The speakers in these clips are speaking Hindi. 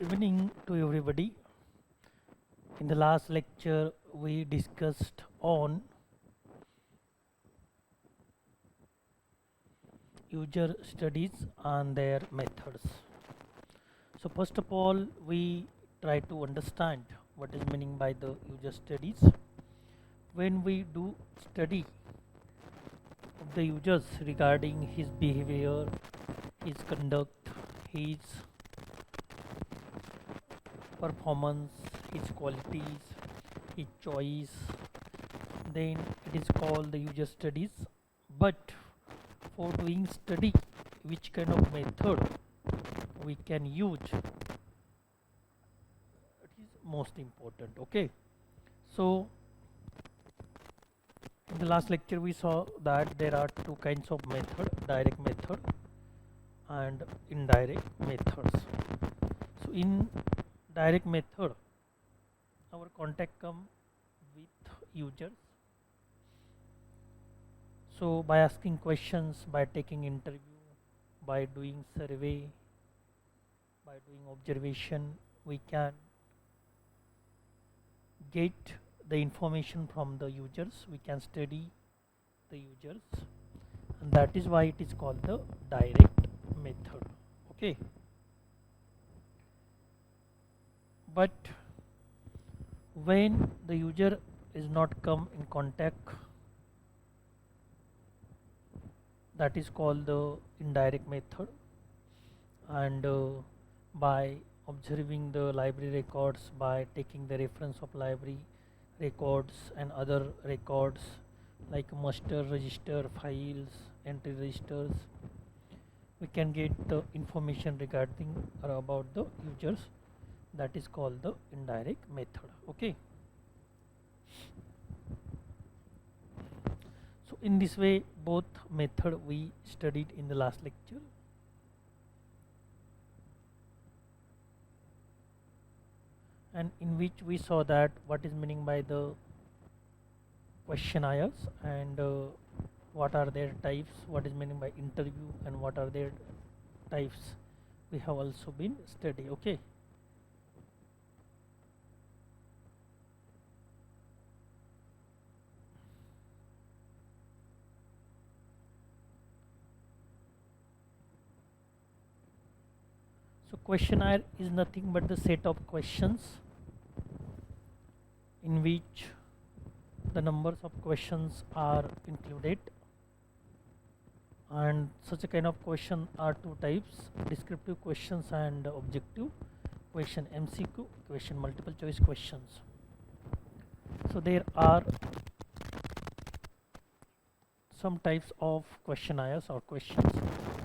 Evening to everybody. In the last lecture, we discussed on user studies and their methods. So first of all, we try to understand what is meaning by the user studies. When we do study of the users regarding his behavior, his conduct, his performance, his qualities, his choice, then it is called the user studies. But for doing study, which kind of method we can use, it is most important. Okay, so in the last lecture we saw that there are two kinds of method: direct method and indirect methods. So in direct method, our contact come with users. So by asking questions, by taking interview, by doing survey, by doing observation, we can get the information from the users. We can study the users, and that is why it is called the direct method. Okay, but when the user is not come in contact, that is called the indirect method. And by observing the library records, by taking the reference of library records and other records like master register, files, entry registers, we can get the information regarding or about the users. That is called the indirect method. Okay, so in this way both method we studied in the last lecture. And in which we saw that what is meaning by the questionnaires and what are their types, what is meaning by interview and what are their types, we have also been study. Okay, so questionnaire is nothing but the set of questions in which the numbers of questions are included, and such a kind of question are two types: descriptive questions and objective question, MCQ question, multiple choice questions. So there are some types of questionnaires or questions: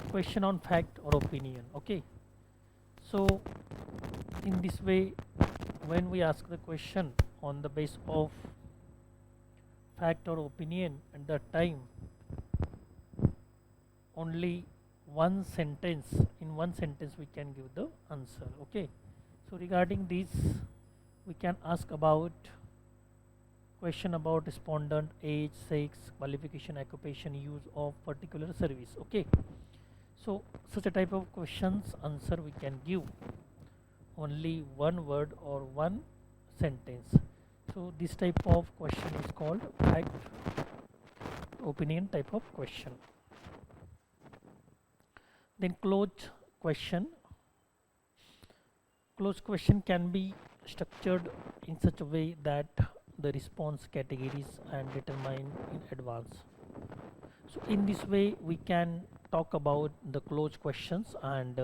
question on fact or opinion. Okay, so in this way, when we ask the question on the base of fact or opinion, at that time only one sentence, in one sentence we can give the answer. Okay, so regarding this we can ask about question about respondent age, sex, qualification, occupation, use of particular service. Okay, so such a type of questions answer we can give only one word or one sentence. So this type of question is called fact opinion type of question. Then closed question. Closed question can be structured in such a way that the response categories are determined in advance. So in this way we can talk about the closed questions, and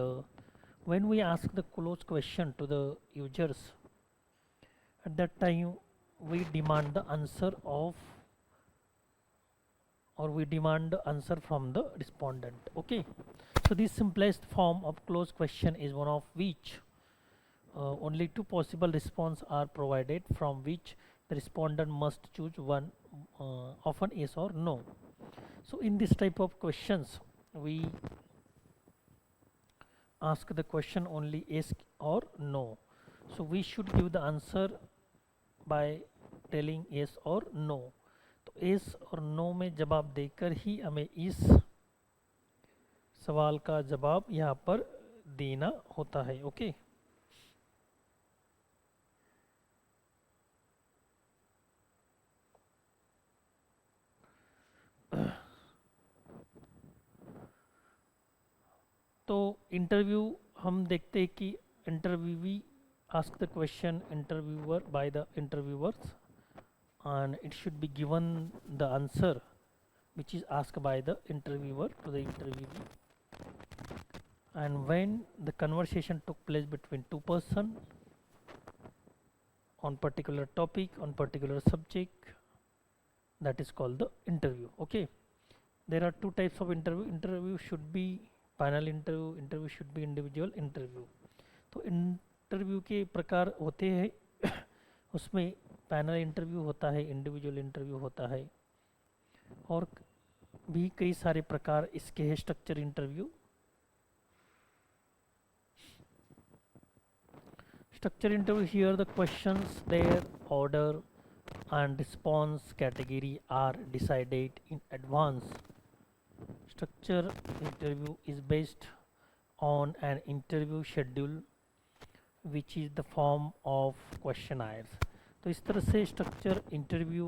when we ask the closed question to the users, at that time we demand the answer of, or we demand the answer from the respondent. Okay, so this simplest form of closed question is one of which only two possible responses are provided, from which the respondent must choose one, often yes or no. So in this type of questions we ask the question only yes or no. So we should give the answer by telling yes or no. तो yes और no में जवाब देकर ही हमें इस सवाल का जवाब यहाँ पर देना होता है. ओके, तो इंटरव्यू हम देखते हैं कि इंटरव्यूवी ask the question interviewer by the interviewers and it should be given the answer which is asked by the interviewer to the interviewee. And when the conversation took place between two person on particular topic on particular subject, that is called the interview. Okay, there are two types of interview should be panel interview should be individual interview. तो इंटरव्यू के प्रकार होते हैं उसमें पैनल इंटरव्यू होता है, इंडिविजुअल इंटरव्यू होता है और भी कई सारे प्रकार इसके हैं. Structure interview, structure interview, here the questions, their order and response category are decided in advance. Structure interview is based on an interview schedule which is the form of questionnaires. तो इस तरह से स्ट्रक्चर इंटरव्यू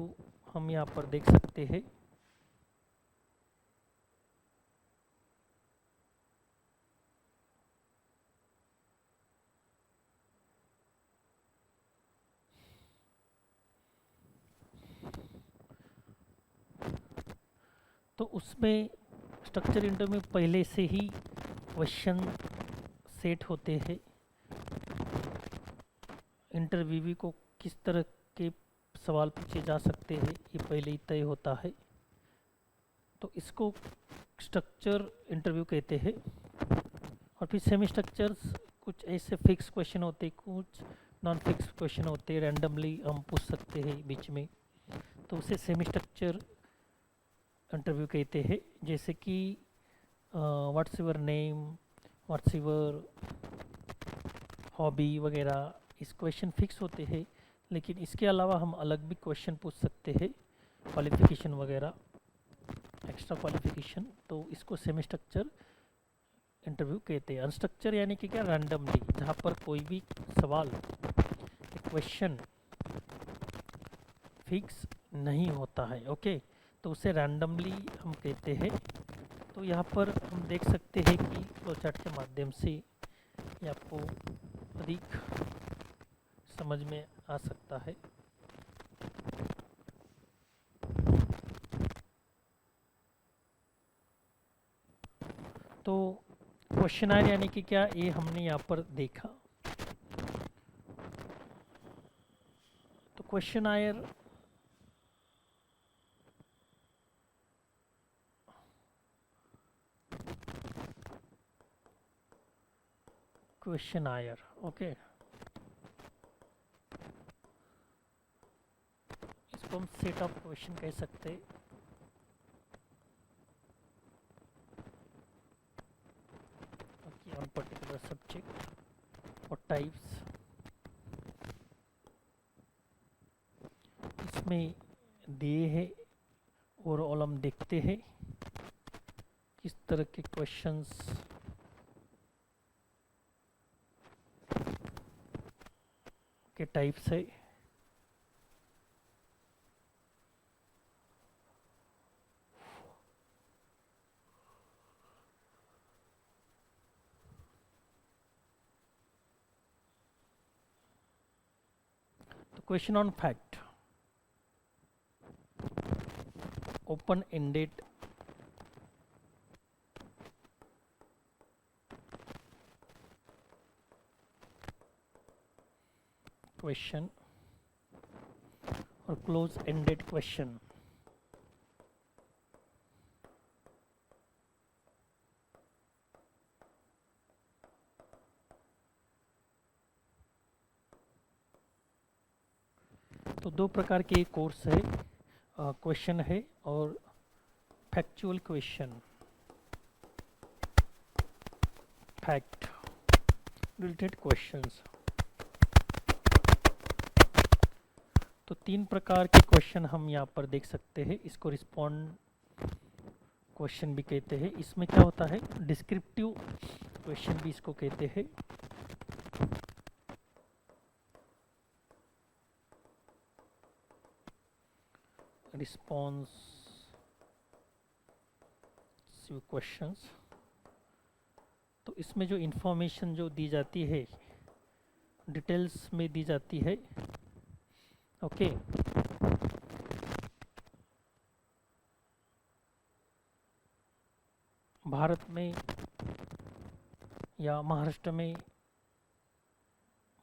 हम यहाँ पर देख सकते हैं. तो उसमें स्ट्रक्चर इंटरव्यू में पहले से ही क्वेश्चन सेट होते हैं. इंटरव्यूवी को किस तरह के सवाल पूछे जा सकते हैं ये पहले ही तय होता है. तो इसको स्ट्रक्चर इंटरव्यू कहते हैं. और फिर सेमी स्ट्रक्चर्स कुछ ऐसे फिक्स क्वेश्चन होते, कुछ नॉन फिक्स क्वेश्चन होते, रैंडमली हम पूछ सकते हैं बीच में, तो उसे सेमी स्ट्रक्चर इंटरव्यू कहते हैं. जैसे कि what's your name, what's your hobby वगैरह, इस क्वेश्चन फिक्स होते हैं. लेकिन इसके अलावा हम अलग भी क्वेश्चन पूछ सकते हैं, क्वालिफिकेशन वगैरह, एक्स्ट्रा क्वालिफिकेशन. तो इसको सेमी स्ट्रक्चर इंटरव्यू कहते हैं. अनस्ट्रक्चर यानी कि क्या, रैंडमली, जहाँ पर कोई भी सवाल क्वेश्चन फिक्स नहीं होता है. ओके, तो उसे रैंडमली हम कहते हैं. तो यहाँ पर हम देख सकते हैं कि फ्लो चार्ट के माध्यम से ये आपको अधिक समझ में आ सकता है. तो क्वेश्चनर यानी कि क्या, ये हमने यहाँ पर देखा. तो क्वेश्चनर क्वेश्चनर ओके, इसको हम सेट ऑफ क्वेश्चन कह सकते हैं. ऑन पर्टिकुलर सब्जेक्ट और टाइप्स, इसमें दिए है. ओवरऑल हम देखते हैं किस तरह के क्वेश्चंस के टाइप्स है. तो question on fact, open ended question और क्लोज एंडेड क्वेश्चन. तो दो प्रकार के कोर्स है, क्वेश्चन है और factual question, fact related questions. तो तीन प्रकार के क्वेश्चन हम यहाँ पर देख सकते हैं. इसको रिस्पॉन्ड क्वेश्चन भी कहते हैं. इसमें क्या होता है, डिस्क्रिप्टिव क्वेश्चन भी इसको कहते हैं. responsive questions तो इसमें जो इन्फॉर्मेशन जो दी जाती है डिटेल्स में दी जाती है। ओके, भारत में या महाराष्ट्र में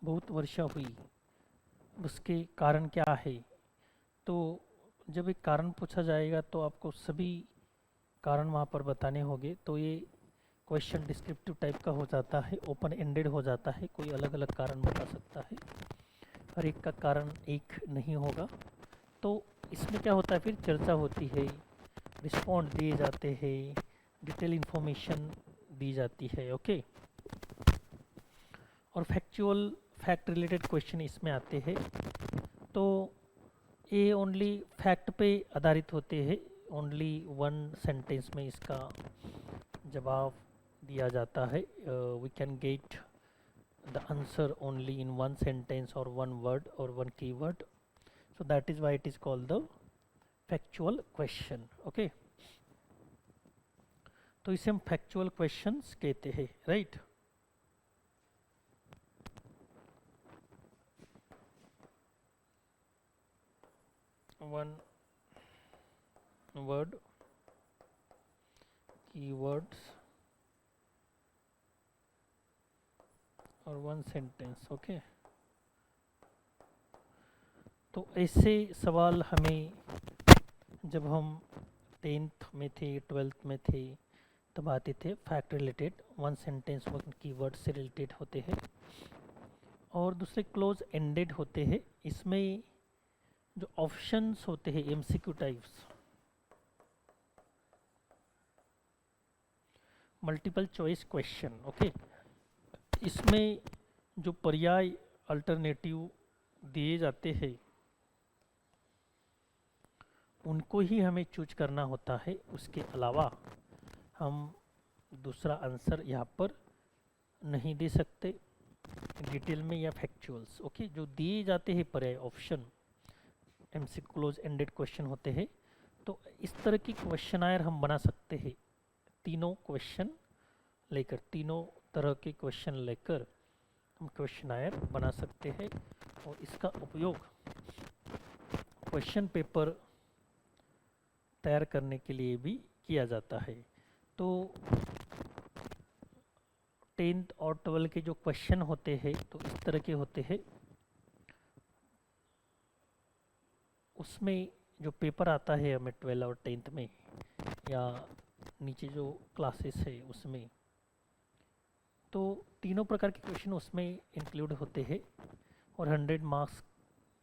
बहुत वर्षा हुई, उसके कारण क्या है। तो जब एक कारण पूछा जाएगा तो आपको सभी कारण वहाँ पर बताने होंगे। तो ये क्वेश्चन डिस्क्रिप्टिव टाइप का हो जाता है, ओपन एंडेड हो जाता है, कोई अलग अलग कारण बता सकता है, हर एक का कारण एक नहीं होगा। तो इसमें क्या होता है, फिर चर्चा होती है, रिस्पॉन्ड दिए जाते हैं, डिटेल इन्फॉर्मेशन दी जाती है। ओके, और फैक्ट रिलेटेड क्वेश्चन इसमें आते हैं। तो ये ओनली फैक्ट पे आधारित होते हैं, ओनली वन सेंटेंस में इसका जवाब दिया जाता है। We can get the answer only in one sentence और वन वर्ड और one keyword, so that is why it is called the factual question. Okay, तो इसे हम फैक्चुअल क्वेश्चंस कहते हैं, राइट। वन वर्ड, कीवर्ड्स और वन सेंटेंस। ओके, तो ऐसे सवाल हमें जब हम 10th में थे, 12th में थे, तब आते थे। Fact related, one sentence one keyword से रिलेटेड होते हैं। और दूसरे क्लोज एंडेड होते हैं। इसमें जो ऑप्शंस होते हैं MCQ types, multiple choice question. Okay, इसमें जो पर्याय अल्टरनेटिव दिए जाते हैं उनको ही हमें चूज करना होता है, उसके अलावा हम दूसरा आंसर यहाँ पर नहीं दे सकते डिटेल में या फैक्चुअल्स। ओके, जो दिए जाते हैं पर्याय option MCQ close ended question होते हैं। तो इस तरह की क्वेश्चनायर हम बना सकते हैं, तीनों क्वेश्चन लेकर, तीनों तरह के क्वेश्चन लेकर हम क्वेश्चनायर बना सकते हैं। और इसका उपयोग क्वेश्चन पेपर तैयार करने के लिए भी किया जाता है। तो 10th और 12 के जो क्वेश्चन होते हैं तो इस तरह के होते हैं। उसमें जो पेपर आता है हमें 12 और 10th में या नीचे जो क्लासेस है उसमें, तो तीनों प्रकार के क्वेश्चन उसमें इंक्लूड होते हैं और 100 मार्क्स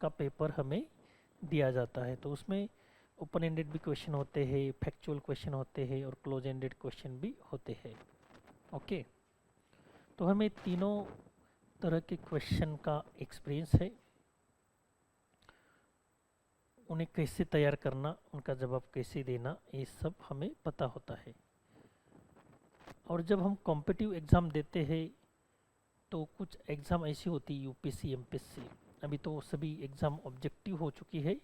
का पेपर हमें दिया जाता है। तो उसमें ओपन एंडेड भी क्वेश्चन होते हैं, फैक्चुअल क्वेश्चन होते हैं और क्लोज एंडेड क्वेश्चन भी होते हैं। ओके, तो हमें तीनों तरह के क्वेश्चन का एक्सपीरियंस है, उन्हें कैसे तैयार करना, उनका जवाब कैसे देना, ये सब हमें पता होता है। और जब हम कॉम्पिटिटिव एग्ज़ाम देते हैं तो कुछ एग्ज़ाम ऐसी होती है यूपीएससी एमपीएससी, अभी तो सभी एग्ज़ाम ऑब्जेक्टिव हो चुकी है,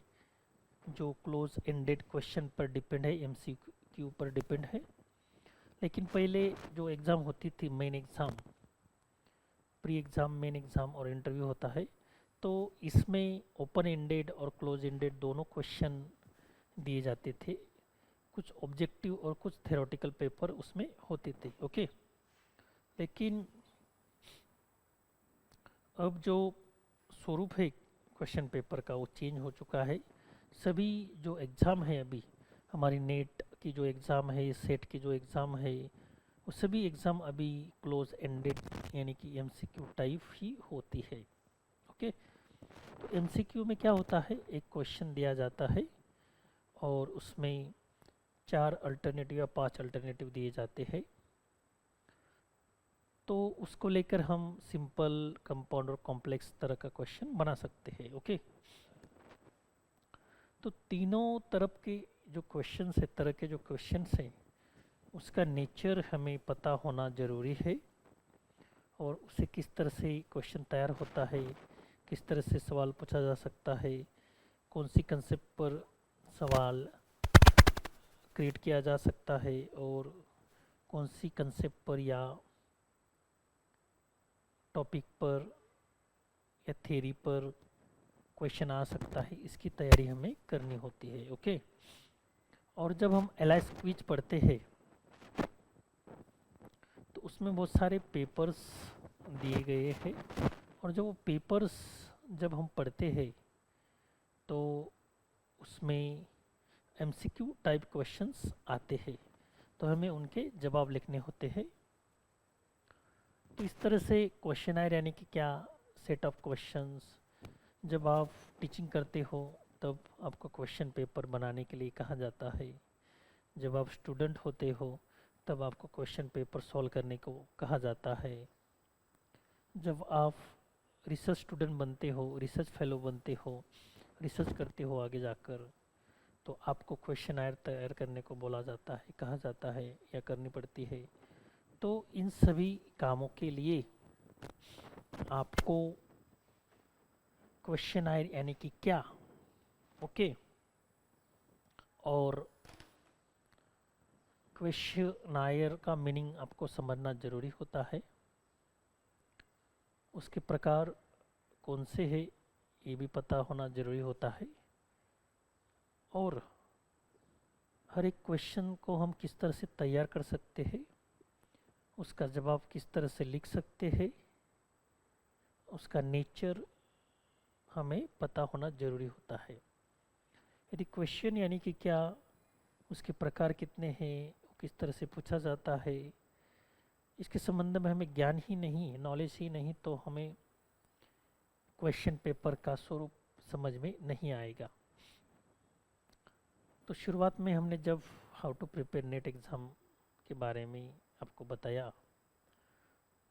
जो क्लोज एंडेड क्वेश्चन पर डिपेंड है, एमसीक्यू पर डिपेंड है। लेकिन पहले जो एग्ज़ाम होती थी, main exam, pre exam, main exam और इंटरव्यू होता है, तो इसमें ओपन एंडेड और क्लोज एंडेड दोनों क्वेश्चन दिए जाते थे। कुछ ऑब्जेक्टिव और कुछ थ्योरेटिकल पेपर उसमें होते थे। ओके, लेकिन अब जो स्वरूप है क्वेश्चन पेपर का वो चेंज हो चुका है। सभी जो एग्ज़ाम है, अभी हमारी नेट की जो एग्ज़ाम है, सेट की जो एग्ज़ाम है, वो सभी एग्ज़ाम अभी क्लोज एंडेड यानी कि एमसीक्यू टाइप ही होती है। ओके, तो एमसीक्यू में क्या होता है, एक क्वेश्चन दिया जाता है और उसमें 4 अल्टरनेटिव या 5 अल्टरनेटिव दिए जाते हैं। तो उसको लेकर हम सिंपल, कंपाउंड और कॉम्प्लेक्स तरह का क्वेश्चन बना सकते हैं। ओके, तो तीनों तरफ के जो क्वेश्चन है, तरह के जो क्वेश्चन हैं, उसका नेचर हमें पता होना ज़रूरी है और उसे किस तरह से क्वेश्चन तैयार होता है, किस तरह से सवाल पूछा जा सकता है, कौन सी कंसेप्ट पर सवाल क्रिएट किया जा सकता है और कौन सी कंसेप्ट पर या टॉपिक पर या थ्योरी पर क्वेश्चन आ सकता है, इसकी तैयारी हमें करनी होती है। ओके, और जब हम एलाइस क्विज पढ़ते हैं तो उसमें बहुत सारे पेपर्स दिए गए हैं, और जब वो पेपर्स जब हम पढ़ते हैं तो उसमें एमसीक्यू टाइप क्वेश्चंस आते हैं, तो हमें उनके जवाब लिखने होते हैं। तो इस तरह से क्वेश्चनर यानी कि क्या, सेट ऑफ क्वेश्चंस, जब आप टीचिंग करते हो तब आपको क्वेश्चन पेपर बनाने के लिए कहा जाता है। जब आप स्टूडेंट होते हो तब आपको क्वेश्चन पेपर सॉल्व करने को कहा जाता है। जब आप रिसर्च स्टूडेंट बनते हो, रिसर्च फेलो बनते हो, रिसर्च करते हो आगे जाकर, तो आपको क्वेश्चनर तैयार करने को बोला जाता है, कहा जाता है या करनी पड़ती है। तो इन सभी कामों के लिए आपको क्वेश्चनर यानी कि क्या, ओके, और क्वेश्चनर का मीनिंग आपको समझना जरूरी होता है। उसके प्रकार कौन से है ये भी पता होना जरूरी होता है, और हर एक क्वेश्चन को हम किस तरह से तैयार कर सकते हैं, उसका जवाब किस तरह से लिख सकते हैं, उसका नेचर हमें पता होना जरूरी होता है। यदि क्वेश्चन यानी कि क्या, उसके प्रकार कितने हैं, किस तरह से पूछा जाता है, इसके संबंध में हमें ज्ञान ही नहीं, नॉलेज ही नहीं, तो हमें क्वेश्चन पेपर का स्वरूप समझ में नहीं आएगा। तो शुरुआत में हमने जब how to prepare NET exam के बारे में आपको बताया,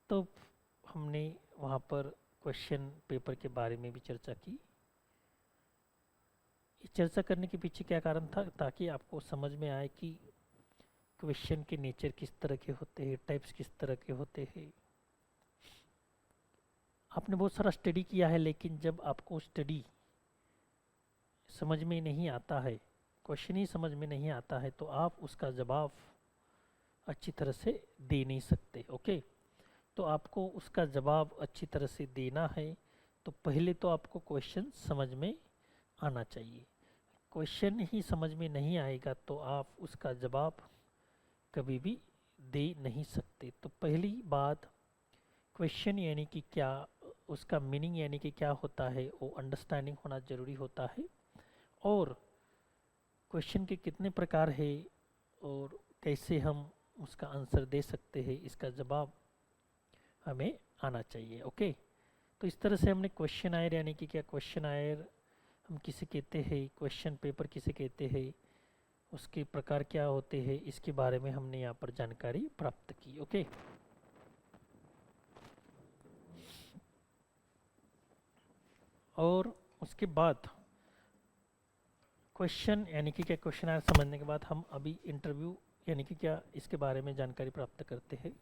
तो हमने वहाँ पर क्वेश्चन पेपर के बारे में भी चर्चा की। इस चर्चा करने के पीछे क्या कारण था, ताकि आपको समझ में आए कि क्वेश्चन के नेचर किस तरह के होते हैं, टाइप्स किस तरह के होते हैं। आपने बहुत सारा स्टडी किया है, लेकिन जब आपको स्टडी समझ में नहीं आता है, क्वेश्चन ही समझ में नहीं आता है, तो आप उसका जवाब अच्छी तरह से दे नहीं सकते। ओके, तो आपको उसका जवाब अच्छी तरह से देना है, तो पहले तो आपको क्वेश्चन समझ में आना चाहिए। क्वेश्चन ही समझ में नहीं आएगा तो आप उसका जवाब कभी भी दे नहीं सकते। तो पहली बात, क्वेश्चन यानी कि क्या, उसका मीनिंग यानी कि क्या होता है, वो अंडरस्टैंडिंग होना जरूरी होता है। और क्वेश्चन के कितने प्रकार है और कैसे हम उसका आंसर दे सकते हैं, इसका जवाब हमें आना चाहिए। ओके, तो इस तरह से हमने क्वेश्चनर यानी कि क्या, क्वेश्चनर हम किसे कहते हैं, क्वेश्चन पेपर किसे कहते हैं, उसके प्रकार क्या होते हैं, इसके बारे में हमने यहाँ पर जानकारी प्राप्त की। ओके, और उसके बाद क्वेश्चन यानी कि क्या, क्वेश्चनर समझने के बाद हम अभी इंटरव्यू यानी कि क्या, इसके बारे में जानकारी प्राप्त करते हैं।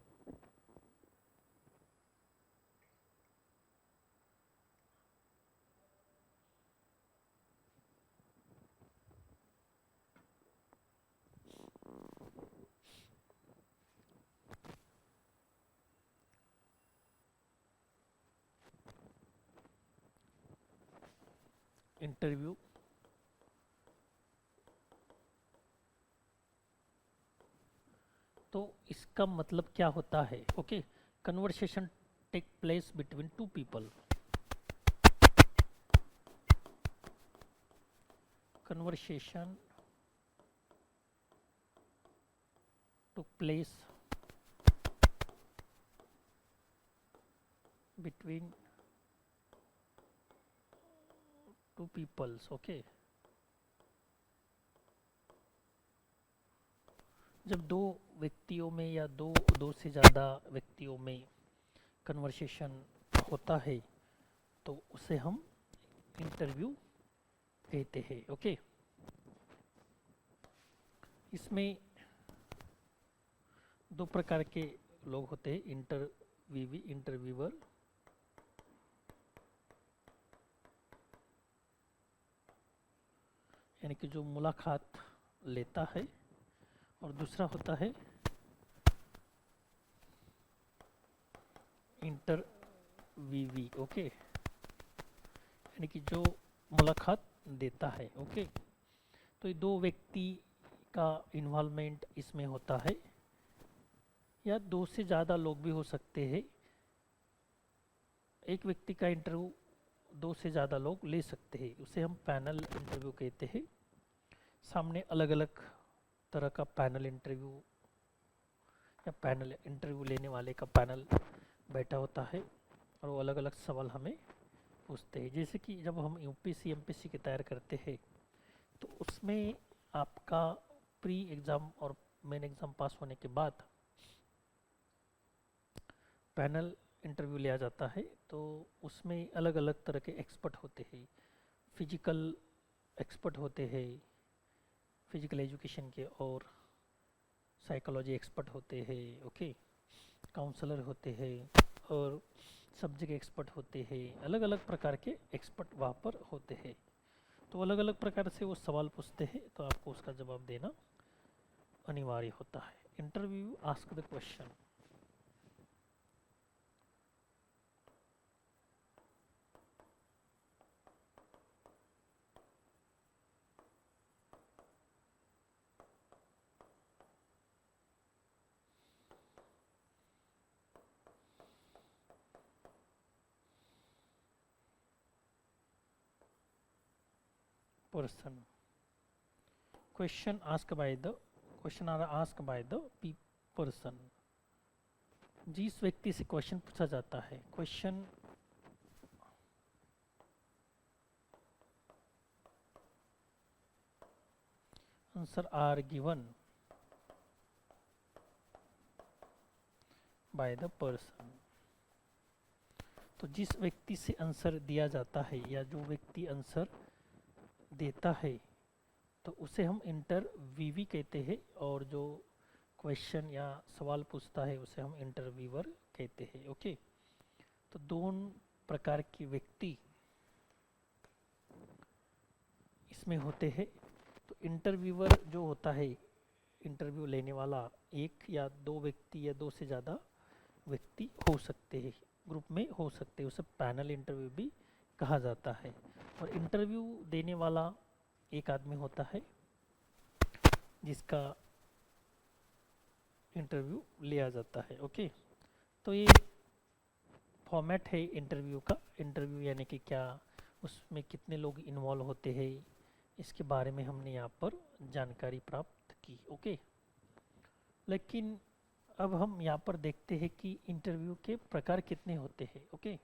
इंटरव्यू तो इसका मतलब क्या होता है। Okay, conversation take place between two people. Conversation took place between two peoples। Okay, जब दो व्यक्तियों में या दो से ज़्यादा व्यक्तियों में कन्वर्सेशन होता है तो उसे हम इंटरव्यू कहते हैं। ओके, इसमें दो प्रकार के लोग होते हैं, इंटरव्यूअर यानी कि जो मुलाकात लेता है, और दूसरा होता है वीवी, ओके, यानी कि जो मुलाकात देता है, ओके। तो ये दो व्यक्ति का इन्वॉल्वमेंट इसमें होता है, या दो से ज़्यादा लोग भी हो सकते हैं। एक व्यक्ति का इंटरव्यू दो से ज़्यादा लोग ले सकते हैं, उसे हम पैनल इंटरव्यू कहते हैं। सामने अलग अलग तरह का पैनल इंटरव्यू या पैनल इंटरव्यू लेने वाले का पैनल बैठा होता है, और वो अलग अलग सवाल हमें पूछते हैं। जैसे कि जब हम यूपीएससी एमपीएससी की तैयार करते हैं, तो उसमें आपका प्री एग्ज़ाम और मेन एग्ज़ाम पास होने के बाद पैनल इंटरव्यू लिया जाता है। तो उसमें अलग अलग तरह के एक्सपर्ट होते हैं, फिजिकल एक्सपर्ट होते हैं, फिजिकल एजुकेशन के, और साइकोलॉजी एक्सपर्ट होते हैं, ओके, काउंसलर होते हैं, और सब्जेक्ट एक्सपर्ट होते हैं। अलग अलग प्रकार के एक्सपर्ट वहाँ पर होते हैं। तो अलग अलग प्रकार से वो सवाल पूछते हैं, तो आपको उसका जवाब देना अनिवार्य होता है। Interview ask the question. person, question are ask by the person. जिस व्यक्ति से क्वेश्चन पूछा जाता है, question answer are given by the person. तो जिस व्यक्ति से आंसर दिया जाता है, या जो व्यक्ति आंसर देता है, तो उसे हम इंटरव्यूवी कहते हैं, और जो क्वेश्चन या सवाल पूछता है उसे हम इंटरव्यूअर कहते हैं, ओके। तो दोनों प्रकार के व्यक्ति इसमें होते हैं। तो इंटरव्यूअर जो होता है, इंटरव्यू लेने वाला, एक या दो व्यक्ति या दो से ज़्यादा व्यक्ति हो सकते हैं, ग्रुप में हो सकते हैं, उसे पैनल इंटरव्यू भी कहा जाता है। और इंटरव्यू देने वाला एक आदमी होता है जिसका इंटरव्यू लिया जाता है, ओके। तो ये फॉर्मेट है इंटरव्यू का। इंटरव्यू यानी कि क्या, उसमें कितने लोग इन्वॉल्व होते हैं, इसके बारे में हमने यहाँ पर जानकारी प्राप्त की, ओके। लेकिन अब हम यहाँ पर देखते हैं कि इंटरव्यू के प्रकार कितने होते हैं, ओके।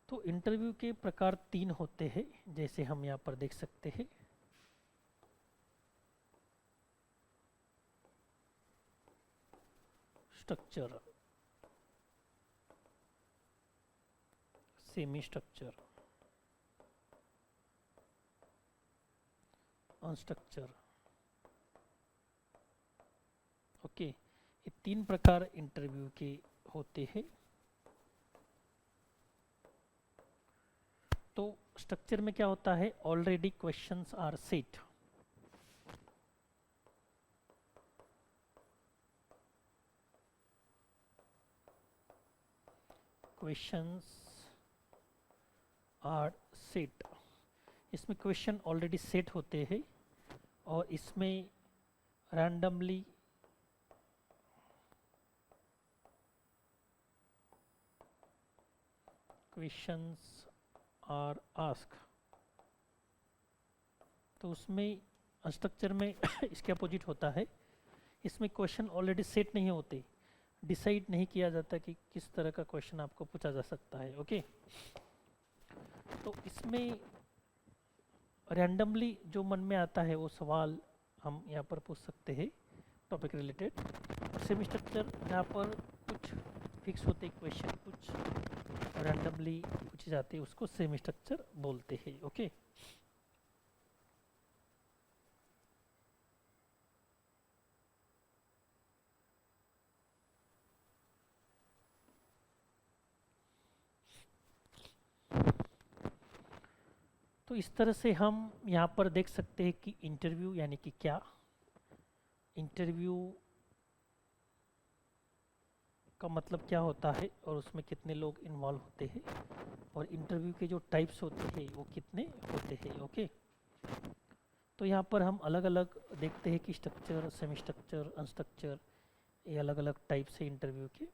तो इंटरव्यू के प्रकार तीन होते हैं, जैसे हम यहाँ पर देख सकते हैं। Structure, semi structure, unstructured, okay. ये तीन प्रकार इंटरव्यू के होते हैं। तो स्ट्रक्चर में क्या होता है, already questions are set. Questions are set, इसमें क्वेश्चन ऑलरेडी सेट होते हैं, और इसमें रैंडमली क्वेश्चंस आर आस्क। तो उसमें स्ट्रक्चर में इसके अपोजिट होता है, इसमें क्वेश्चन ऑलरेडी सेट नहीं होते, डिसाइड नहीं किया जाता कि किस तरह का क्वेश्चन आपको पूछा जा सकता है, ओके। तो इसमें रैंडमली जो मन में आता है वो सवाल हम यहाँ पर पूछ सकते हैं, टॉपिक रिलेटेड। सेमी स्ट्रक्चर जहाँ पर कुछ फिक्स होते क्वेश्चन, कुछ रैंडमली पूछे जाते हैं, उसको सेमी स्ट्रक्चर बोलते हैं, ओके। तो इस तरह से हम यहाँ पर देख सकते हैं कि इंटरव्यू यानी कि क्या, इंटरव्यू का मतलब क्या होता है और उसमें कितने लोग इन्वॉल्व होते हैं, और इंटरव्यू के जो टाइप्स होते हैं वो कितने होते हैं। ओके, तो यहाँ पर हम अलग अलग देखते हैं कि स्ट्रक्चर, सेमी स्ट्रक्चर, अनस्ट्रक्चर, ये अलग अलग टाइप्स है इंटरव्यू के।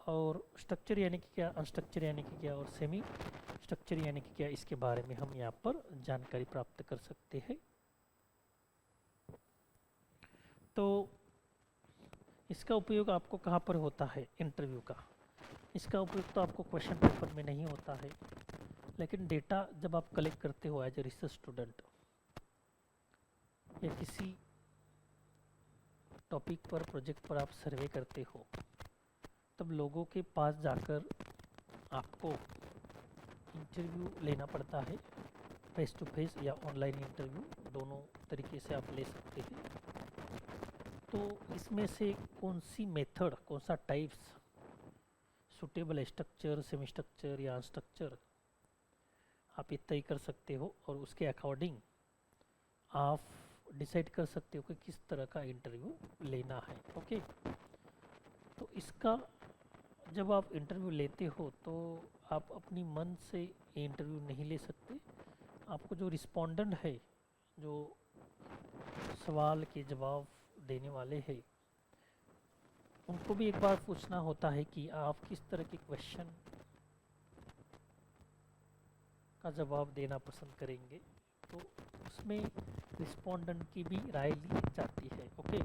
और स्ट्रक्चर यानी कि क्या, अनस्ट्रक्चर यानी कि क्या, और सेमी स्ट्रक्चर यानी कि क्या, इसके बारे में हम यहाँ पर जानकारी प्राप्त कर सकते हैं। तो इसका उपयोग आपको कहाँ पर होता है इंटरव्यू का? इसका उपयोग तो आपको क्वेश्चन पेपर में नहीं होता है, लेकिन डेटा जब आप कलेक्ट करते हो एज ए रिसर्च स्टूडेंट या किसी टॉपिक पर, प्रोजेक्ट पर आप सर्वे करते हो, तब लोगों के पास जाकर आपको इंटरव्यू लेना पड़ता है, फेस टू फेस या ऑनलाइन इंटरव्यू, दोनों तरीके से आप ले सकते हैं। तो इसमें से कौन सी मेथड, कौन सा टाइप्स सुटेबल है, स्ट्रक्चर, सेमी स्ट्रक्चर या अनस्ट्रक्चर, आप ये तय कर सकते हो और उसके अकॉर्डिंग आप डिसाइड कर सकते हो कि किस तरह का इंटरव्यू लेना है। ओके, तो इसका जब आप इंटरव्यू लेते हो तो आप अपनी मन से इंटरव्यू नहीं ले सकते। आपको जो रिस्पोंडेंट है, जो सवाल के जवाब देने वाले हैं, उनको भी एक बार पूछना होता है कि आप किस तरह के क्वेश्चन का जवाब देना पसंद करेंगे। तो उसमें रिस्पोंडेंट की भी राय ली जाती है। ओके,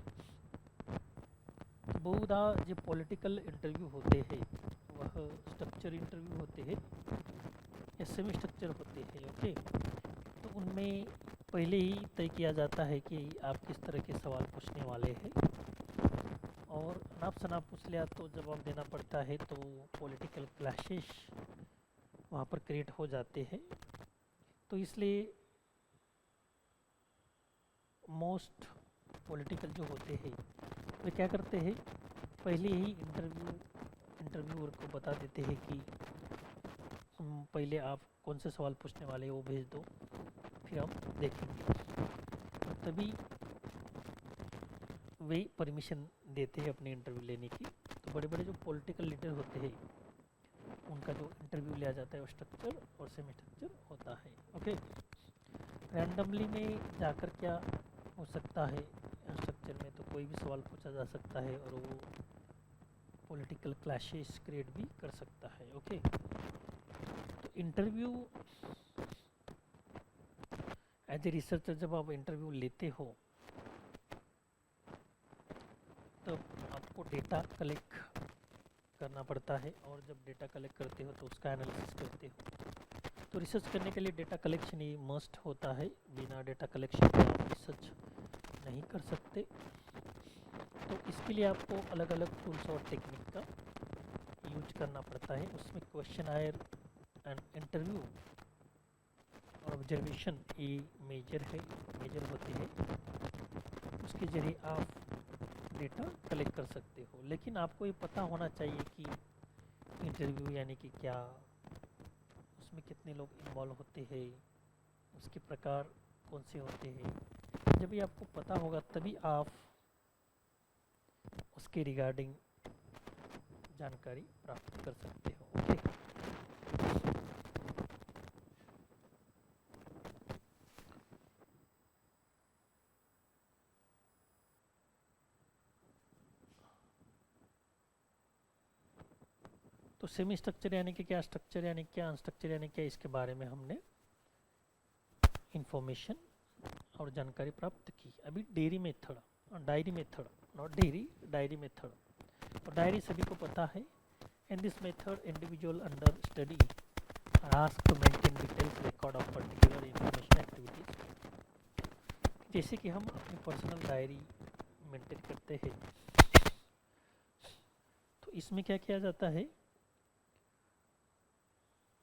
बहुधा जो पॉलिटिकल इंटरव्यू होते हैं वह स्ट्रक्चर इंटरव्यू होते हैं या सेमी स्ट्रक्चर होते हैं। ओके, तो उनमें पहले ही तय किया जाता है कि आप किस तरह के सवाल पूछने वाले हैं, और अनाप शनाप पूछ लिया तो जवाब देना पड़ता है, तो पॉलिटिकल क्लैशेस वहाँ पर क्रिएट हो जाते हैं। तो इसलिए मोस्ट पॉलिटिकल जो होते हैं वे क्या करते हैं, पहले ही इंटरव्यूअर को बता देते हैं कि पहले आप कौन से सवाल पूछने वाले हैं वो भेज दो, फिर हम देखेंगे। तभी वे परमिशन देते हैं अपने इंटरव्यू लेने की। तो बड़े बड़े जो पॉलिटिकल लीडर होते हैं उनका जो इंटरव्यू लिया जाता है वो स्ट्रक्चर और सेमी स्ट्रक्चर होता है। ओके, रैंडमली में जाकर क्या हो सकता है, स्ट्रक्चर में तो कोई भी सवाल पूछा जा सकता है और वो पॉलिटिकल क्लैशेस क्रिएट भी कर सकता है। ओके, तो इंटरव्यू एज ए रिसर्चर जब आप इंटरव्यू लेते हो तब आपको डेटा कलेक्ट करना पड़ता है, और जब डेटा कलेक्ट करते हो तो उसका एनालिसिस करते हो। तो रिसर्च करने के लिए डेटा कलेक्शन ही मस्ट होता है, बिना डेटा कलेक्शन के आप रिसर्च नहीं कर सकते। तो इसके लिए आपको अलग अलग टूल्स और टेक्निक का यूज करना पड़ता है। उसमें क्वेश्चनायर एंड इंटरव्यू और ऑब्जर्वेशन ये मेजर होते हैं। उसके जरिए आप डेटा कलेक्ट कर सकते हो, लेकिन आपको ये पता होना चाहिए कि इंटरव्यू यानी कि क्या, उसमें कितने लोग इन्वॉल्व होते हैं, उसके प्रकार कौन से होते हैं। जब ये आपको पता होगा तभी आप उसके रिगार्डिंग जानकारी प्राप्त कर सकते हो। ओके, तो सेमी स्ट्रक्चर यानी कि क्या, स्ट्रक्चर यानी क्या, अनस्ट्रक्चर यानी क्या, इसके बारे में हमने इंफॉर्मेशन और जानकारी प्राप्त की। अभी diary method, not dairy, diary method. और डायरी सभी को पता है। In this method individual under study are asked to maintain details record of particular information activities. जैसे कि हम अपनी पर्सनल डायरी मेंटेन करते हैं, तो इसमें क्या किया जाता है,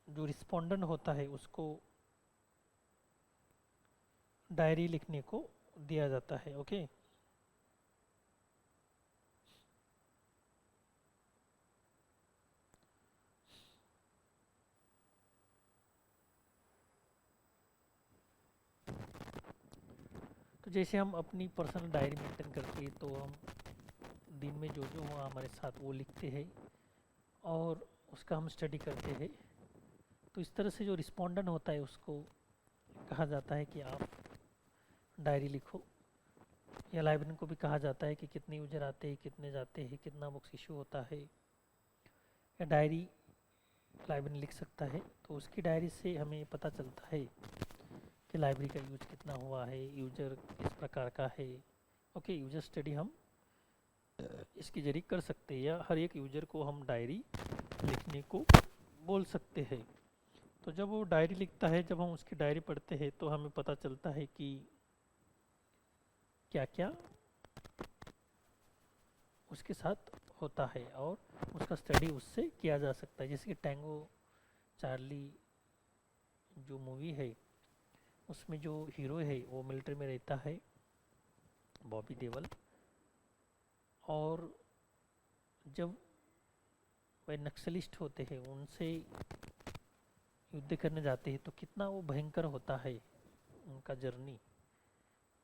जो रिस्पोंडेंट होता है उसको डायरी लिखने को दिया जाता है। ओके, जैसे हम अपनी पर्सनल डायरी मेंटेन करते हैं, तो हम दिन में जो जो हुआ हमारे साथ वो लिखते हैं और उसका हम स्टडी करते हैं। तो इस तरह से जो रिस्पोंडेंट होता है उसको कहा जाता है कि आप डायरी लिखो। या लाइब्रेरियन को भी कहा जाता है कि कितने यूजर आते हैं, कितने जाते हैं, कितना बुक्स इशू होता है। या डायरी लाइब्रेरियन लिख सकता है, तो उसकी डायरी से हमें पता चलता है कि लाइब्रेरी का यूज कितना हुआ है, यूजर किस प्रकार का है। ओके, यूजर स्टडी हम इसके जरिए कर सकते हैं, या हर एक यूजर को हम डायरी लिखने को बोल सकते हैं। तो जब वो डायरी लिखता है, जब हम उसकी डायरी पढ़ते हैं, तो हमें पता चलता है कि क्या क्या उसके साथ होता है और उसका स्टडी उससे किया जा सकता है। जैसे कि टैंगो चार्ली जो मूवी है, उसमें जो हीरो है वो मिलिट्री में रहता है, बॉबी देओल। और जब वह नक्सलिस्ट होते हैं उनसे युद्ध करने जाते हैं, तो कितना वो भयंकर होता है उनका जर्नी,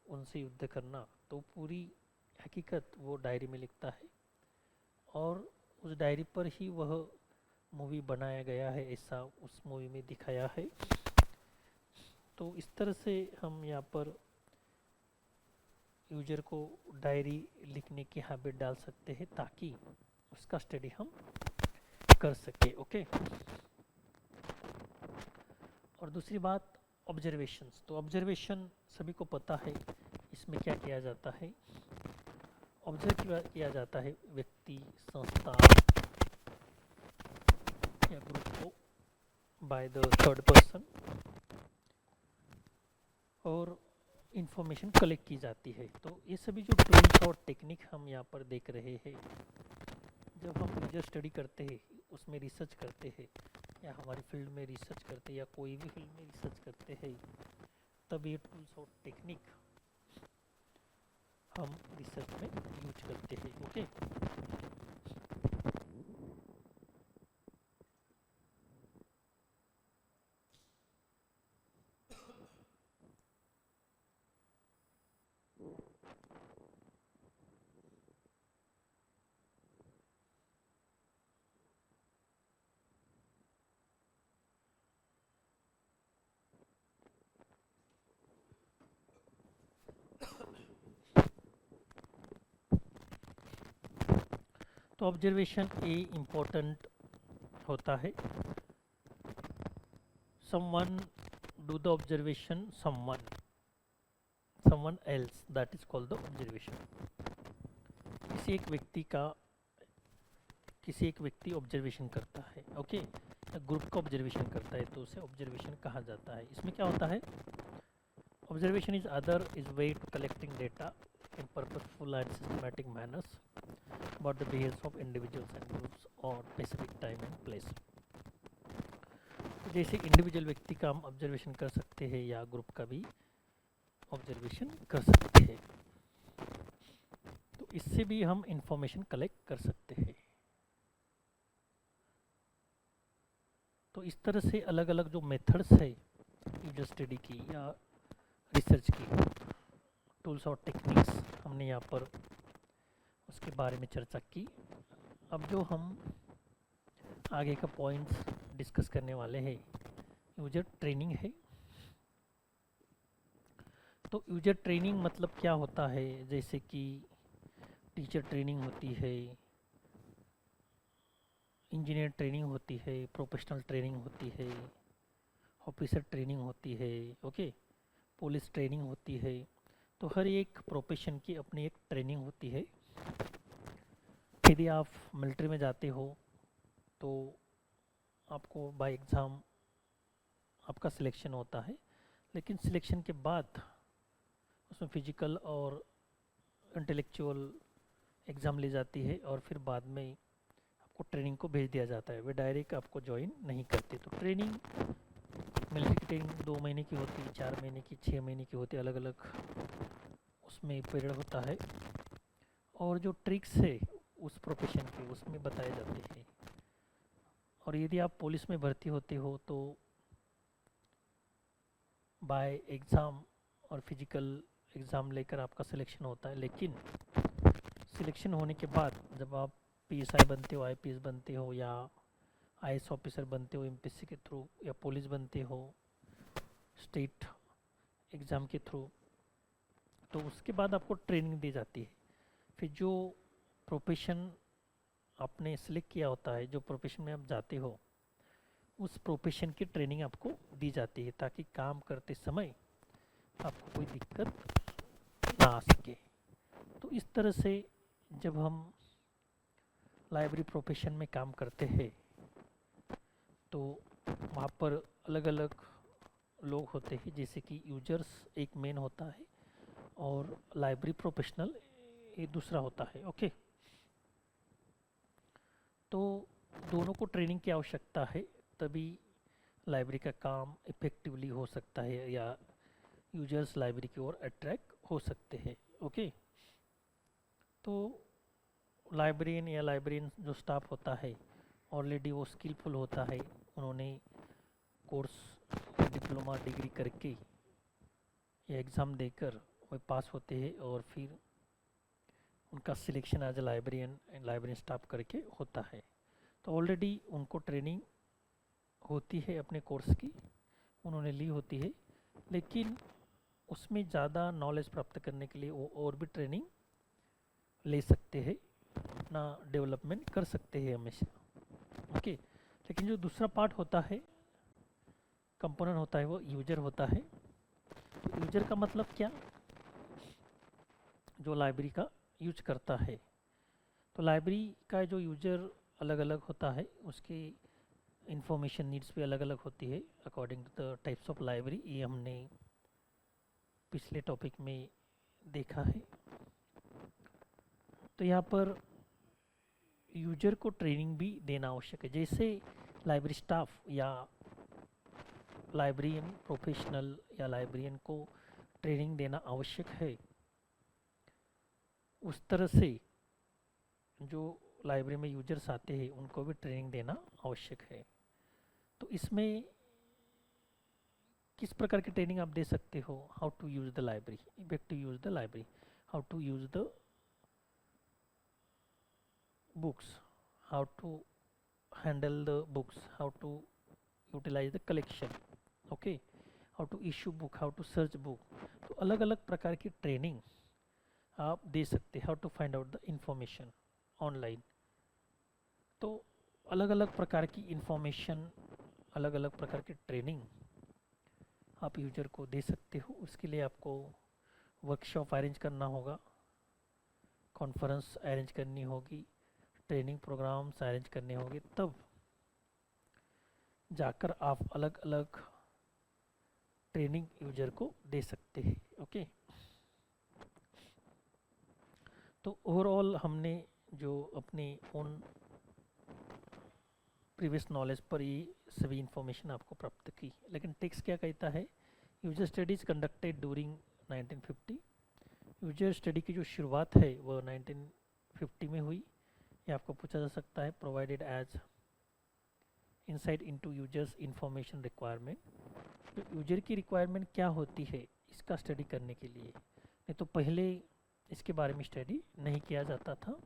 उनसे युद्ध करना। तो पूरी हकीकत वो डायरी में लिखता है और उस डायरी पर ही वह मूवी बनाया गया है, ऐसा उस मूवी में दिखाया है। तो इस तरह से हम यहाँ पर यूजर को डायरी लिखने की हैबिट डाल सकते हैं ताकि उसका स्टडी हम कर सके। ओके, और दूसरी बात ऑब्जर्वेशंस। तो ऑब्जर्वेशन सभी को पता है, इसमें क्या किया जाता है, ऑब्जर्व किया जाता है व्यक्ति, संस्था या ग्रुप को बाय द थर्ड पर्सन, और इंफॉर्मेशन कलेक्ट की जाती है। तो ये सभी जो टूल्स और टेक्निक हम यहाँ पर देख रहे हैं, जब हम यूजर स्टडी करते हैं, उसमें रिसर्च करते हैं, या हमारी फील्ड में रिसर्च करते हैं, या कोई भी फील्ड में रिसर्च करते हैं, तब ये टूल्स और टेक्निक हम रिसर्च में यूज करते हैं। ओके, तो ऑब्जर्वेशन ए इम्पोर्टेंट होता है। someone do the observation someone else, that is called the observation। किसी एक व्यक्ति ऑब्जर्वेशन करता है, ओके, ग्रुप का ऑब्जर्वेशन करता है, तो उसे ऑब्जर्वेशन कहा जाता है। इसमें क्या होता है, observation is way to collecting data in purposeful and systematic manners about the behaviours of individuals and groups और स्पेसिफिक टाइम एंड प्लेस। जैसे इंडिविजुअल व्यक्ति का हम ऑब्जर्वेशन कर सकते हैं, या ग्रुप का भी ऑब्जर्वेशन कर सकते हैं, तो इससे भी हम इंफॉर्मेशन कलेक्ट कर सकते हैं। तो इस तरह से अलग अलग जो मेथड्स है यूजर स्टडी की या रिसर्च की, टूल्स और टेक्निक्स हमने यहाँ पर उसके बारे में चर्चा की। अब जो हम आगे का पॉइंट्स डिस्कस करने वाले हैं, यूजर ट्रेनिंग है। तो यूजर ट्रेनिंग मतलब क्या होता है, जैसे कि टीचर ट्रेनिंग होती है, इंजीनियर ट्रेनिंग होती है, प्रोफेशनल ट्रेनिंग होती है, ऑफिसर ट्रेनिंग होती है, ओके, पुलिस ट्रेनिंग होती है। तो हर एक प्रोफेशन की अपनी एक ट्रेनिंग होती है। यदि आप मिलिट्री में जाते हो तो आपको बाय एग्ज़ाम आपका सिलेक्शन होता है, लेकिन सिलेक्शन के बाद उसमें फिजिकल और इंटेलेक्चुअल एग्ज़ाम ली जाती है, और फिर बाद में आपको ट्रेनिंग को भेज दिया जाता है। वे डायरेक्ट आपको ज्वाइन नहीं करते। तो ट्रेनिंग, मिलिट्री की ट्रेनिंग 2 महीने की होती है, 4 महीने की, 6 महीने की होती है, अलग अलग उसमें पीरियड होता है। और जो ट्रिक्स है उस प्रोफेशन के, उसमें बताए जाते हैं। और यदि आप पुलिस में भर्ती होते हो तो बाय एग्ज़ाम और फिजिकल एग्ज़ाम लेकर आपका सिलेक्शन होता है, लेकिन सिलेक्शन होने के बाद जब आप पीएसआई बनते हो, आईपीएस बनते हो, या आईएएस ऑफिसर बनते हो एमपीएससी के थ्रू, या पुलिस बनते हो स्टेट एग्ज़ाम के थ्रू, तो उसके बाद आपको ट्रेनिंग दी जाती है। फिर जो प्रोफेशन आपने सिलेक्ट किया होता है, जो प्रोफेशन में आप जाते हो, उस प्रोफेशन की ट्रेनिंग आपको दी जाती है ताकि काम करते समय आपको कोई दिक्कत ना आ सके। तो इस तरह से जब हम लाइब्रेरी प्रोफेशन में काम करते हैं तो वहाँ पर अलग अलग लोग होते हैं, जैसे कि यूजर्स एक मेन होता है और लाइब्रेरी प्रोफेशनल ये दूसरा होता है। ओके, तो दोनों को ट्रेनिंग की आवश्यकता है, तभी लाइब्रेरी का काम इफेक्टिवली हो सकता है या यूजर्स लाइब्रेरी की ओर अट्रैक्ट हो सकते हैं। ओके, तो लाइब्रेरियन या लाइब्रेरियन जो स्टाफ होता है ऑलरेडी वो स्किलफुल होता है, उन्होंने कोर्स डिप्लोमा डिग्री करके या एग्ज़ाम देकर वो पास होते हैं और फिर उनका selection as a librarian staff करके होता है। तो ऑलरेडी उनको ट्रेनिंग होती है अपने कोर्स की, उन्होंने ली होती है, लेकिन उसमें ज़्यादा नॉलेज प्राप्त करने के लिए वो और भी ट्रेनिंग ले सकते हैं, अपना डेवलपमेंट कर सकते हैं हमेशा। ओके, लेकिन जो दूसरा पार्ट होता है, कंपोनेंट होता है, वो यूजर होता है। तो यूजर का मतलब क्या, जो लाइब्रेरी का यूज करता है। तो लाइब्रेरी का जो यूजर अलग अलग होता है, उसकी इंफॉर्मेशन नीड्स भी अलग अलग होती है according to the types of library. ये हमने पिछले टॉपिक में देखा है। तो यहाँ पर यूजर को ट्रेनिंग भी देना आवश्यक है। जैसे लाइब्रेरी स्टाफ या लाइब्रेरियन प्रोफेशनल या लाइब्रेरियन को ट्रेनिंग देना आवश्यक है, उस तरह से जो लाइब्रेरी में यूजर्स आते हैं उनको भी ट्रेनिंग देना आवश्यक है। तो इसमें किस प्रकार की ट्रेनिंग आप दे सकते हो, how to use the library, effective use the library, how to use the books, how to handle the books, how to utilize the collection, okay, how to issue book, how to search book। तो अलग अलग प्रकार की ट्रेनिंग आप दे सकते हैं, how to find out the information online. तो अलग अलग प्रकार की इंफॉर्मेशन, अलग अलग प्रकार की ट्रेनिंग आप यूजर को दे सकते हो। उसके लिए आपको वर्कशॉप अरेंज करना होगा, कॉन्फ्रेंस अरेंज करनी होगी, ट्रेनिंग प्रोग्राम्स अरेंज करने होंगे, तब जाकर आप अलग अलग ट्रेनिंग यूजर को दे सकते हैं। ओके, तो ओवरऑल हमने जो अपने ओन प्रीवियस नॉलेज पर ये सभी इंफॉर्मेशन आपको प्राप्त की। लेकिन टेक्स्ट क्या कहता है, user studies conducted during 1950। User study की जो शुरुआत है वो 1950 में हुई। ये आपको पूछा जा सकता है, provided as insight into users information requirement. तो यूजर की रिक्वायरमेंट क्या होती है इसका स्टडी करने के लिए, नहीं तो पहले इसके बारे में स्टडी नहीं किया जाता था।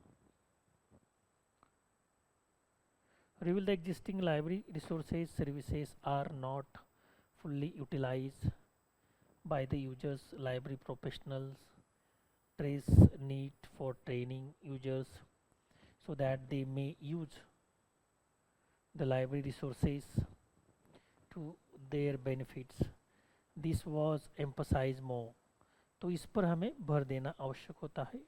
Reveal the existing library resources services are not fully utilised by the users, library professionals trace need for training users so that they may use the library resources to their benefits. This was emphasized more। तो इस पर हमें भर देना आवश्यक होता है।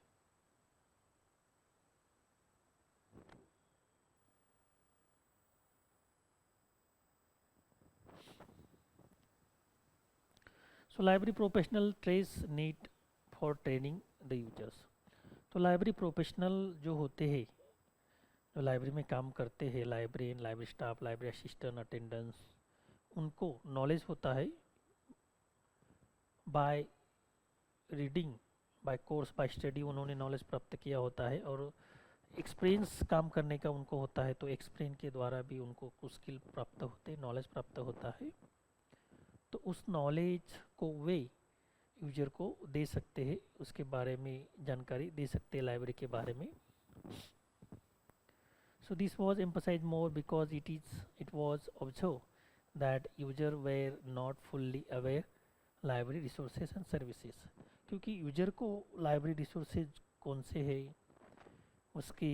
So library professional trace need for training the users। तो लाइब्रेरी प्रोफेशनल जो होते हैं, जो लाइब्रेरी में काम करते हैं, librarian, library staff, library assistant, attendance, उनको नॉलेज होता है by reading, by course, by study, उन्होंने नॉलेज प्राप्त किया होता है और एक्सपीरियंस काम करने का उनको होता है। तो एक्सपीरियंस के द्वारा भी उनको कुछ स्किल प्राप्त होते हैं, नॉलेज प्राप्त होता है। तो उस नॉलेज को वे यूजर को दे सकते हैं, उसके बारे में जानकारी दे सकते हैं लाइब्रेरी के बारे में. So this was emphasized more because it was observed that user were not fully aware library resources and services. क्योंकि यूजर को लाइब्रेरी रिसोर्सेज कौन से है, उसके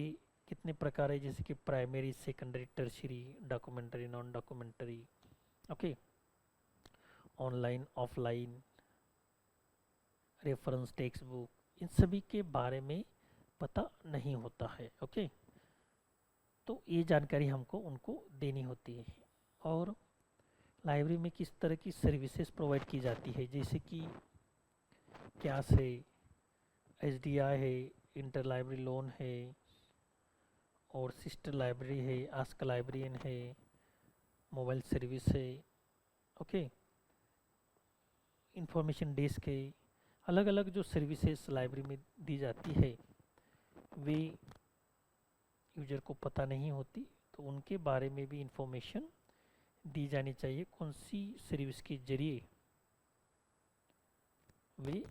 कितने प्रकार है, जैसे कि primary, secondary, tertiary, documentary, non documentary, okay, online, offline, reference, text book, इन सभी के बारे में पता नहीं होता है. ओके, तो ये जानकारी हमको उनको देनी होती है. और लाइब्रेरी में किस तरह की सर्विसेज प्रोवाइड की जाती है, जैसे कि क्यास है, एसडीआई है, इंटर लाइब्रेरी लोन है, और सिस्टर लाइब्रेरी है, आस्क लाइब्रेरियन है, मोबाइल सर्विस है, ओके, इंफॉर्मेशन डेस्क है. अलग अलग जो सर्विसेज लाइब्रेरी में दी जाती है वे यूजर को पता नहीं होती, तो उनके बारे में भी इंफॉर्मेशन दी जानी चाहिए. कौन सी सर्विस के जरिए वे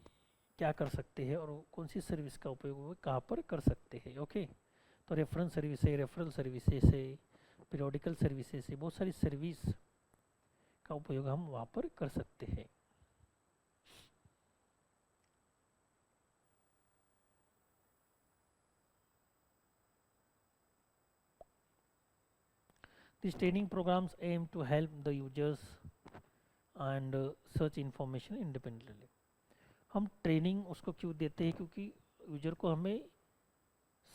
क्या कर सकते हैं और कौन सी सर्विस का उपयोग वे कहाँ पर कर सकते हैं. ओके, तो रेफरेंस सर्विस है, रेफरल सर्विसेज है, पीरियोडिकल सर्विसेज है, बहुत सारी सर्विस का उपयोग हम वहाँ पर कर सकते हैं. These training programs aim to help the users and search information independently. हम ट्रेनिंग उसको क्यों देते हैं, क्योंकि यूजर को हमें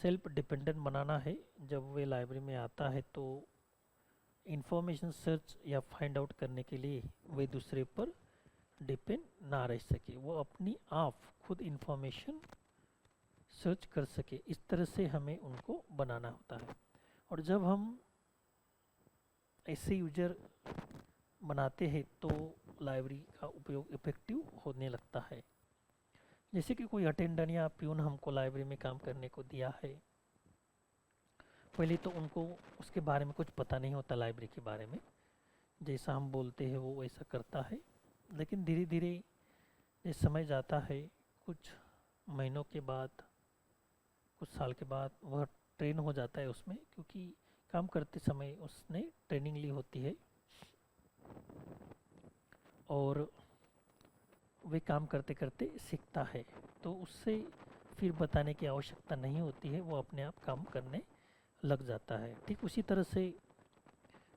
सेल्फ डिपेंडेंट बनाना है. जब वे लाइब्रेरी में आता है तो इंफॉर्मेशन सर्च या फाइंड आउट करने के लिए वे दूसरे पर डिपेंड ना रह सके, वो अपनी आप खुद इंफॉर्मेशन सर्च कर सके. इस तरह से हमें उनको बनाना होता है. और जब हम ऐसे यूजर बनाते हैं तो लाइब्रेरी का उपयोग इफेक्टिव होने लगता है. जैसे कि कोई अटेंडेंट या प्यून हमको लाइब्रेरी में काम करने को दिया है, पहले तो उनको उसके बारे में कुछ पता नहीं होता, लाइब्रेरी के बारे में जैसा हम बोलते हैं वो वैसा करता है. लेकिन धीरे धीरे जैसे समय जाता है, कुछ महीनों के बाद, कुछ साल के बाद वह ट्रेन हो जाता है उसमें, क्योंकि काम करते समय उसने ट्रेनिंग ली होती है और वे काम करते करते सीखता है, तो उससे फिर बताने की आवश्यकता नहीं होती है, वो अपने आप काम करने लग जाता है. ठीक उसी तरह से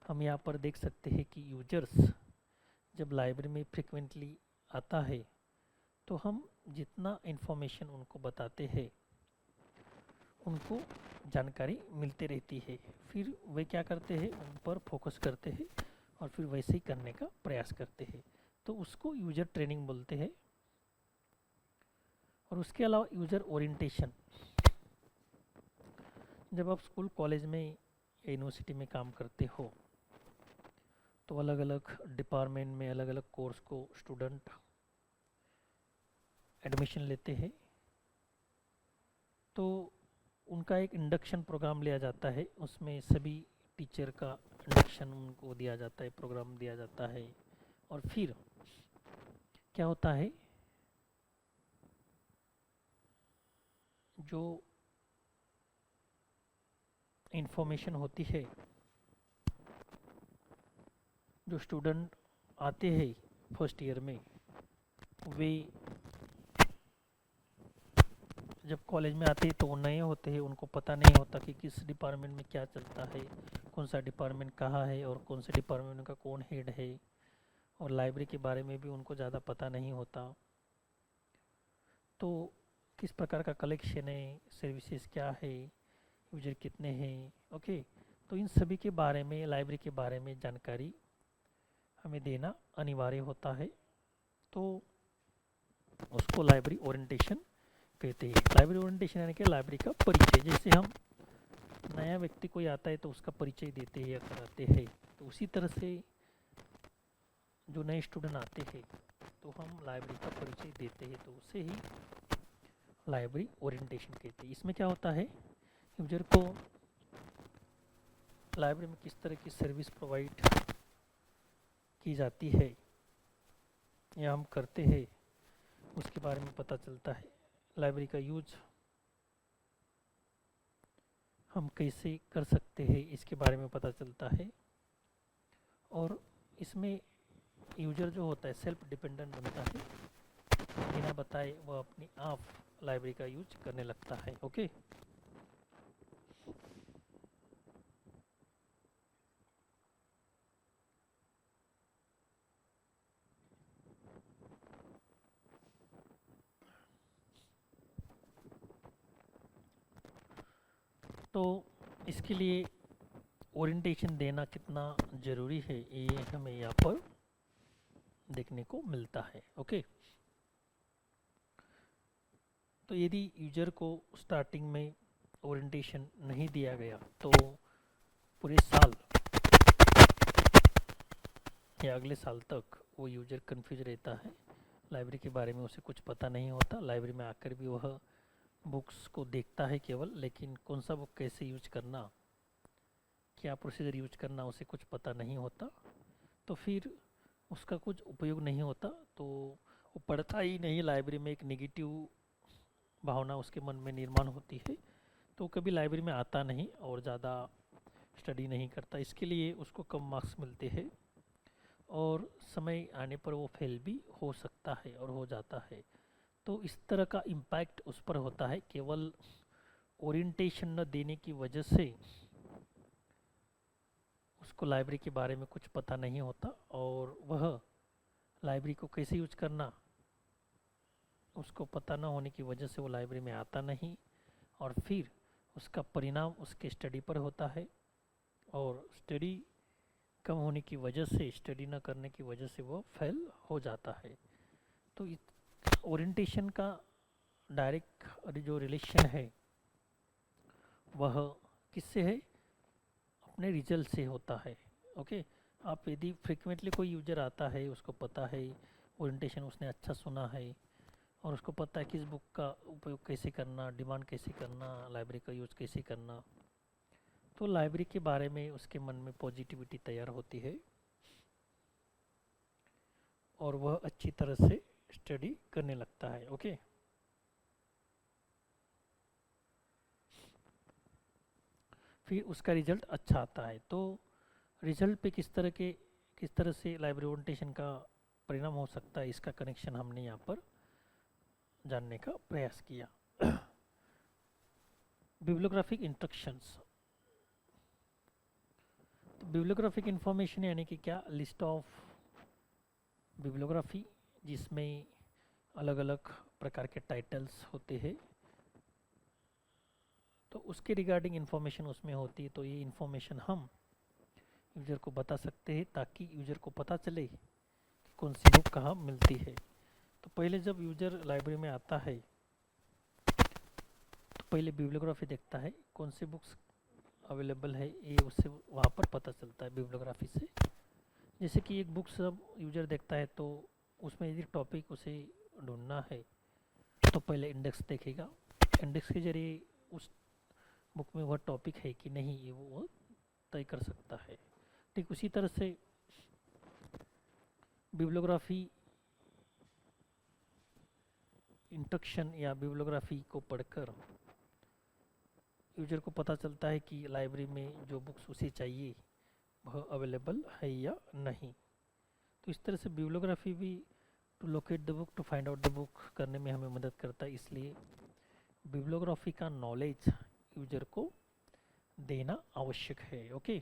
हम यहाँ पर देख सकते हैं कि यूजर्स जब लाइब्रेरी में फ्रिक्वेंटली आता है तो हम जितना इन्फॉर्मेशन उनको बताते हैं उनको जानकारी मिलती रहती है. फिर वे क्या करते हैं, उन पर फोकस करते हैं और फिर वैसे ही करने का प्रयास करते हैं, तो उसको यूजर ट्रेनिंग बोलते हैं. और उसके अलावा यूजर ओरिएंटेशन, जब आप स्कूल कॉलेज में या यूनिवर्सिटी में काम करते हो तो अलग अलग डिपार्टमेंट में अलग अलग कोर्स को स्टूडेंट एडमिशन लेते हैं, तो उनका एक इंडक्शन प्रोग्राम लिया जाता है. उसमें सभी टीचर का इंडक्शन उनको दिया जाता है, प्रोग्राम दिया जाता है. और फिर क्या होता है, जो इंफॉर्मेशन होती है, जो स्टूडेंट आते हैं फर्स्ट ईयर में, वे जब कॉलेज में आते हैं तो वो नए होते हैं, उनको पता नहीं होता कि किस डिपार्टमेंट में क्या चलता है, कौन सा डिपार्टमेंट कहाँ है और कौन से डिपार्टमेंट का कौन हेड है, और लाइब्रेरी के बारे में भी उनको ज़्यादा पता नहीं होता. तो किस प्रकार का कलेक्शन है, सर्विसेज क्या है, यूजर कितने हैं, ओके, तो इन सभी के बारे में, लाइब्रेरी के बारे में जानकारी हमें देना अनिवार्य होता है. तो उसको लाइब्रेरी ओरिएंटेशन कहते हैं. लाइब्रेरी ओरिएंटेशन यानी कि लाइब्रेरी का परिचय. जैसे हम नया व्यक्ति कोई आता है तो उसका परिचय देते हैं या कराते हैं, तो उसी तरह से जो नए स्टूडेंट आते हैं तो हम लाइब्रेरी का परिचय देते हैं, तो उसे ही लाइब्रेरी ओरिएंटेशन कहते हैं. इसमें क्या होता है, यूजर को लाइब्रेरी में किस तरह की सर्विस प्रोवाइड की जाती है या हम करते हैं, उसके बारे में पता चलता है। लाइब्रेरी का यूज हम कैसे कर सकते हैं इसके बारे में पता चलता है। और इसमें यूजर जो होता है सेल्फ डिपेंडेंट बनता है, बिना बताए वो अपनी आप लाइब्रेरी का यूज करने लगता है। ओके, तो इसके लिए ओरिएंटेशन देना कितना ज़रूरी है ये हमें यहाँ पर देखने को मिलता है। ओके, तो यदि यूजर को स्टार्टिंग में ओरिएंटेशन नहीं दिया गया तो पूरे साल या अगले साल तक वो यूजर कंफ्यूज रहता है, लाइब्रेरी के बारे में उसे कुछ पता नहीं होता। लाइब्रेरी में आकर भी वह बुक्स को देखता है केवल, लेकिन कौन सा बुक कैसे यूज करना, क्या प्रोसीजर यूज करना उसे कुछ पता नहीं होता। तो फिर उसका कुछ उपयोग नहीं होता, तो वो पढ़ता ही नहीं। लाइब्रेरी में एक नेगेटिव भावना उसके मन में निर्माण होती है, तो कभी लाइब्रेरी में आता नहीं और ज़्यादा स्टडी नहीं करता। इसके लिए उसको कम मार्क्स मिलते हैं और समय आने पर वो फेल भी हो सकता है और हो जाता है। तो इस तरह का इम्पैक्ट उस पर होता है। केवल ओरिएंटेशन न देने की वजह से उसको लाइब्रेरी के बारे में कुछ पता नहीं होता और वह लाइब्रेरी को कैसे यूज करना उसको पता न होने की वजह से वो लाइब्रेरी में आता नहीं, और फिर उसका परिणाम उसके स्टडी पर होता है। और स्टडी कम होने की वजह से, स्टडी न करने की वजह से वो फेल हो जाता है। तो ओरिएंटेशन का डायरेक्ट जो रिलेशन है वह किससे है? अपने रिजल्ट से होता है। ओके, आप यदि फ्रिक्वेंटली कोई यूजर आता है, उसको पता है ओरिएंटेशन उसने अच्छा सुना है और उसको पता है किस बुक का उपयोग कैसे करना, डिमांड कैसे करना, लाइब्रेरी का यूज़ कैसे करना, तो लाइब्रेरी के बारे में उसके मन में पॉजिटिविटी तैयार होती है और वह अच्छी तरह से स्टडी करने लगता है। ओके, फिर उसका रिजल्ट अच्छा आता है। तो रिजल्ट पे किस तरह से लाइब्रेरी ओरिएंटेशन का परिणाम हो सकता है, इसका कनेक्शन हमने यहाँ पर जानने का प्रयास किया। बिब्लियोग्राफिक इंस्ट्रक्शंस, तो बिब्लियोग्राफिक इंफॉर्मेशन यानी कि क्या? लिस्ट ऑफ बिब्लियोग्राफी, जिसमें अलग अलग प्रकार के टाइटल्स होते हैं, तो उसके रिगार्डिंग इंफॉर्मेशन उसमें होती है। तो ये इंफॉर्मेशन हम यूज़र को बता सकते हैं ताकि यूज़र को पता चले कि कौन सी बुक कहाँ मिलती है। तो पहले जब यूज़र लाइब्रेरी में आता है तो पहले बिब्लियोग्राफी देखता है, कौन सी बुक्स अवेलेबल है, ये उससे वहाँ पर पता चलता है बिब्लियोग्राफी से। जैसे कि एक बुक सब यूज़र देखता है तो उसमें यदि टॉपिक उसे ढूंढना है तो पहले इंडेक्स देखेगा। इंडेक्स के जरिए उस बुक में वह टॉपिक है कि नहीं ये वो तय कर सकता है। ठीक उसी तरह से बिब्लियोग्राफी इंस्ट्रक्शन या बिब्लियोग्राफी को पढ़कर यूजर को पता चलता है कि लाइब्रेरी में जो बुक्स उसे चाहिए वह अवेलेबल है या नहीं। तो इस तरह से बिब्लियोग्राफी भी to locate the book, to find out the book करने में हमें मदद करता है। इसलिए बिब्लियोग्राफी का नॉलेज यूजर को देना आवश्यक है। ओके,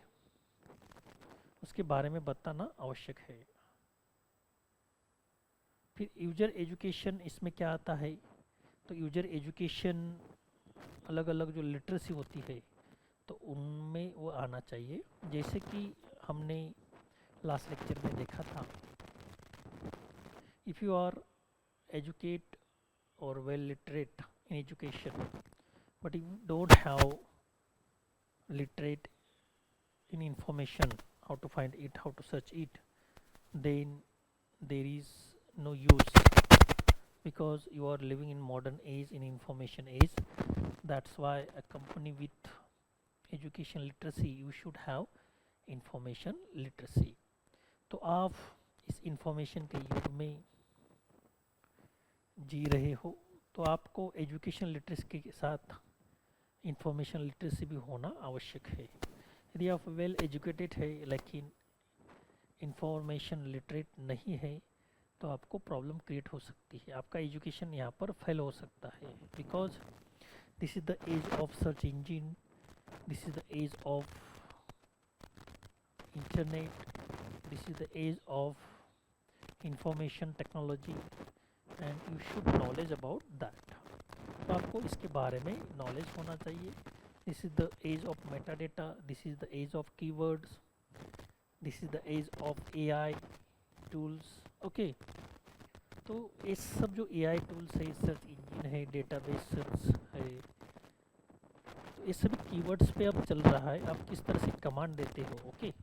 उसके बारे में बताना आवश्यक है। फिर यूजर एजुकेशन, इसमें क्या आता है? तो यूजर एजुकेशन अलग अलग जो लिटरेसी होती है तो उनमें वो आना चाहिए। जैसे कि हमने लास्ट लेक्चर में देखा था, इफ़ यू आर एजुकेट और well literate in education but you don't have literate in information, how to find it, how to search it, then there is no use, because you are living in modern age, in information age. That's why a company with education literacy, you should have information literacy. तो आप इस इंफॉर्मेशन के युग में जी रहे हो तो आपको एजुकेशन लिटरेसी के साथ इंफॉर्मेशन लिटरेसी भी होना आवश्यक है। यदि आप वेल एजुकेटेड है लेकिन इंफॉर्मेशन लिटरेट नहीं है तो आपको प्रॉब्लम क्रिएट हो सकती है, आपका एजुकेशन यहाँ पर फेल हो सकता है। Because this is the age of search engine, this is the age of internet, this is the age of information technology and you should knowledge about that. तो आपको इसके बारे में नॉलेज होना चाहिए। This is the age of meta data, this is the age of keywords, this is the age of AI tools. Okay, तो ये सब जो एआई टूल्स है, सर्च इंजन है, डेटाबेस सर्च है, तो ये सभी कीवर्ड्स पे अब चल रहा है। आप किस तरह से कमांड देते हो ओके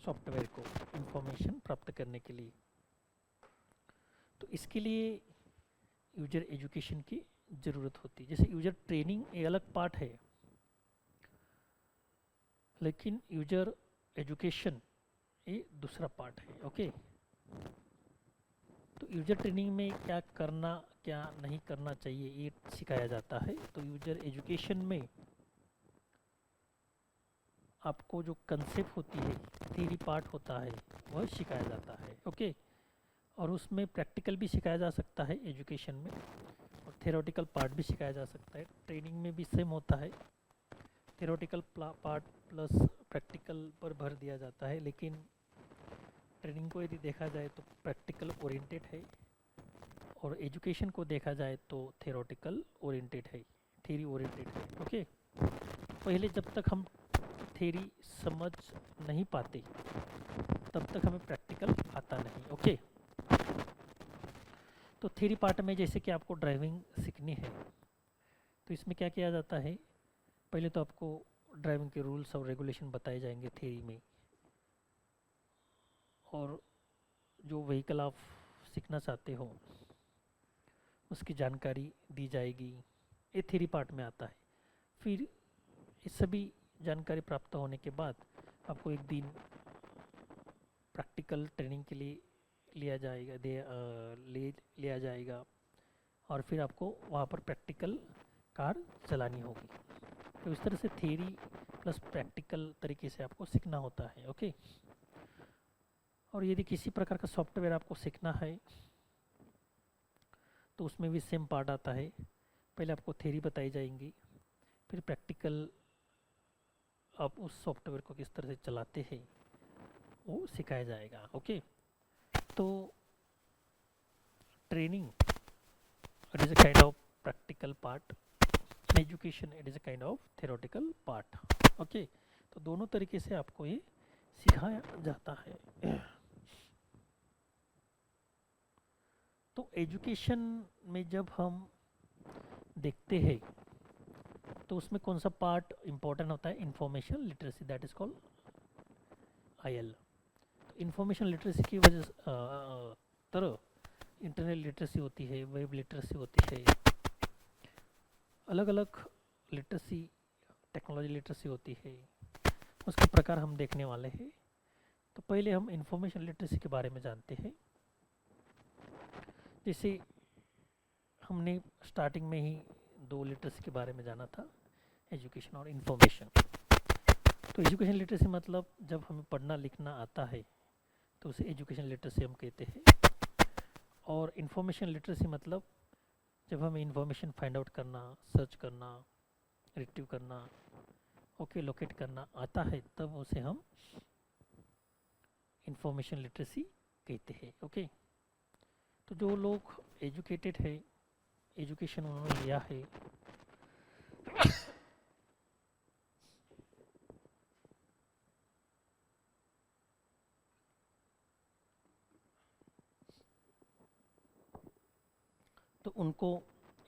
सॉफ्टवेयर को इंफॉर्मेशन प्राप्त करने के लिए। तो इसके लिए यूजर एजुकेशन की ज़रूरत होती है। जैसे यूजर ट्रेनिंग एक अलग पार्ट है, लेकिन यूजर एजुकेशन ये दूसरा पार्ट है। ओके, तो यूजर ट्रेनिंग में क्या करना क्या नहीं करना चाहिए ये सिखाया जाता है। तो यूजर एजुकेशन में आपको जो कंसेप्ट होती है, थ्योरी पार्ट होता है, वह सिखाया जाता है। ओके, और उसमें प्रैक्टिकल भी सिखाया जा सकता है एजुकेशन में, और थ्योरेटिकल पार्ट भी सिखाया जा सकता है। ट्रेनिंग में भी सेम होता है, थ्योरेटिकल पार्ट प्लस प्रैक्टिकल पर भर दिया जाता है। लेकिन ट्रेनिंग को यदि देखा जाए तो प्रैक्टिकल ओरिएंटेड है, और एजुकेशन को देखा जाए तो थ्योरेटिकल ओरिएंटेड है, थ्योरी ओरिएंटेड है। ओके, पहले जब तक हम थ्योरी समझ नहीं पाते तब तक हमें प्रैक्टिकल आता नहीं। ओके, तो थ्योरी पार्ट में जैसे कि आपको ड्राइविंग सीखनी है तो इसमें क्या किया जाता है, पहले तो आपको ड्राइविंग के रूल्स और रेगुलेशन बताए जाएंगे थ्योरी में, और जो व्हीकल आप सीखना चाहते हो उसकी जानकारी दी जाएगी, ये थ्योरी पार्ट में आता है। फिर ये सभी जानकारी प्राप्त होने के बाद आपको एक दिन प्रैक्टिकल ट्रेनिंग के लिए लिया जाएगा, और फिर आपको वहाँ पर प्रैक्टिकल कार चलानी होगी। तो इस तरह से थ्योरी प्लस प्रैक्टिकल तरीके से आपको सीखना होता है। ओके, और यदि किसी प्रकार का सॉफ्टवेयर आपको सीखना है तो उसमें भी सेम पार्ट आता है। पहले आपको थ्योरी बताई जाएंगी, फिर प्रैक्टिकल आप उस सॉफ्टवेयर को किस तरह से चलाते हैं वो सिखाया जाएगा। ओके, तो training it is a kind of practical part, education it is a kind of theoretical part. Okay, तो दोनों तरीके से आपको ये सिखाया जाता है। तो एजुकेशन में जब हम देखते हैं तो उसमें कौन सा पार्ट इम्पोर्टेंट होता है, information literacy, that is called IL. तो इंफॉर्मेशन लिटरेसी की वजह तरह इंटरनेट लिटरेसी होती है, वेब लिटरेसी होती है, अलग अलग लिटरेसी टेक्नोलॉजी लिटरेसी होती है, उसके प्रकार हम देखने वाले हैं। तो पहले हम इंफॉर्मेशन लिटरेसी के बारे में जानते हैं। जैसे हमने स्टार्टिंग में ही दो लिटरेसी के बारे में जाना था, एजुकेशन और इंफॉर्मेशन। तो एजुकेशन लिटरेसी मतलब जब हमें पढ़ना लिखना आता है तो उसे एजुकेशन लिटरेसी हम कहते हैं, और इंफॉर्मेशन लिटरेसी मतलब जब हमें इंफॉर्मेशन फाइंड आउट करना, सर्च करना, रिट्रीव करना, ओके लोकेट करना आता है तब उसे हम इंफॉर्मेशन लिटरेसी कहते हैं। ओके, तो जो लोग एजुकेटेड है, एजुकेशन उन्होंने लिया है, तो उनको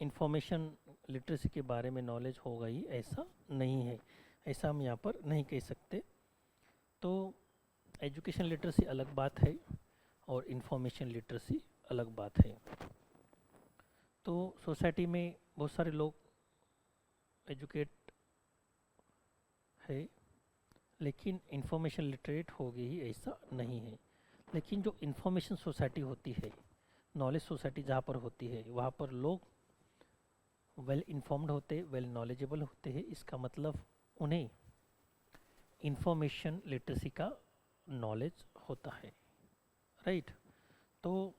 इंफॉर्मेशन लिटरेसी के बारे में नॉलेज होगा ही ऐसा नहीं है, ऐसा हम यहाँ पर नहीं कह सकते। तो एजुकेशन लिटरेसी अलग बात है और इंफॉर्मेशन लिटरेसी अलग बात है। तो सोसाइटी में बहुत सारे लोग एजुकेट है लेकिन इंफॉर्मेशन लिटरेट हो गई ही ऐसा नहीं है। लेकिन जो इंफॉर्मेशन सोसाइटी होती है नॉलेज सोसाइटी जहाँ पर होती है वहाँ पर लोग वेल इन्फॉर्म्ड होते, वेल नॉलेजेबल होते हैं। इसका मतलब उन्हें इंफॉर्मेशन लिटरेसी का नॉलेज होता है, राइट। तो